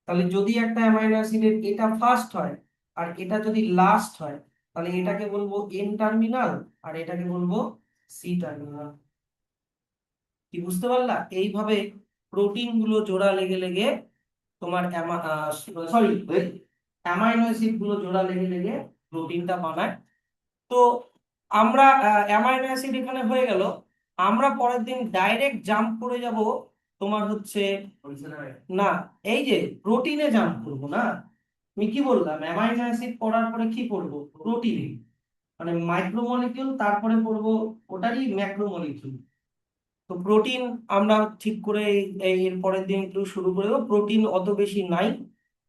তাহলে যদি একটা অ্যামাইনো অ্যাসিডের এটা ফার্স্ট হয় আর এটা যদি লাস্ট হয়, তাহলে এটাকে বলবো এন টার্মিনাল আর এটাকে বলবো সি টার্মিনাল। কি বুঝতে পারলা? এইভাবে প্রোটিন গুলো জোড়া লেগে লেগে তোমার সরি, অ্যামাইনো অ্যাসিড গুলো জোড়া লেগে লেগে প্রোটিনটা বানায়। তো আমরা অ্যামাইনো অ্যাসিড এখানে হয়ে গেল, আমরা পরের দিন ডাইরেক্ট জাম্প করে যাব তোমার হচ্ছে, না, এই যে প্রোটিনে জাম্প করবো না। আমি কি বললাম, অ্যামাইনো অ্যাসিড পড়ার পরে কি পড়বো? প্রোটিনে, মানে মাইক্রোমলিকিউল, তারপরে পড়বো ওটারই ম্যাক্রোমলিকিউল। তো প্রোটিন আমরা ঠিক করে এর পরের দিন একটু শুরু করে দেবো, প্রোটিন অত বেশি নাই।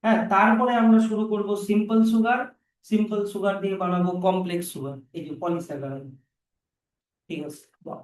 হ্যাঁ, তারপরে আমরা শুরু করব সিম্পল সুগার, সিম্পল সুগার দিয়ে বানাবো কমপ্লেক্স সুগার, এই যে পলিস্যাকারাইড। ঠিক আছে, বাহ।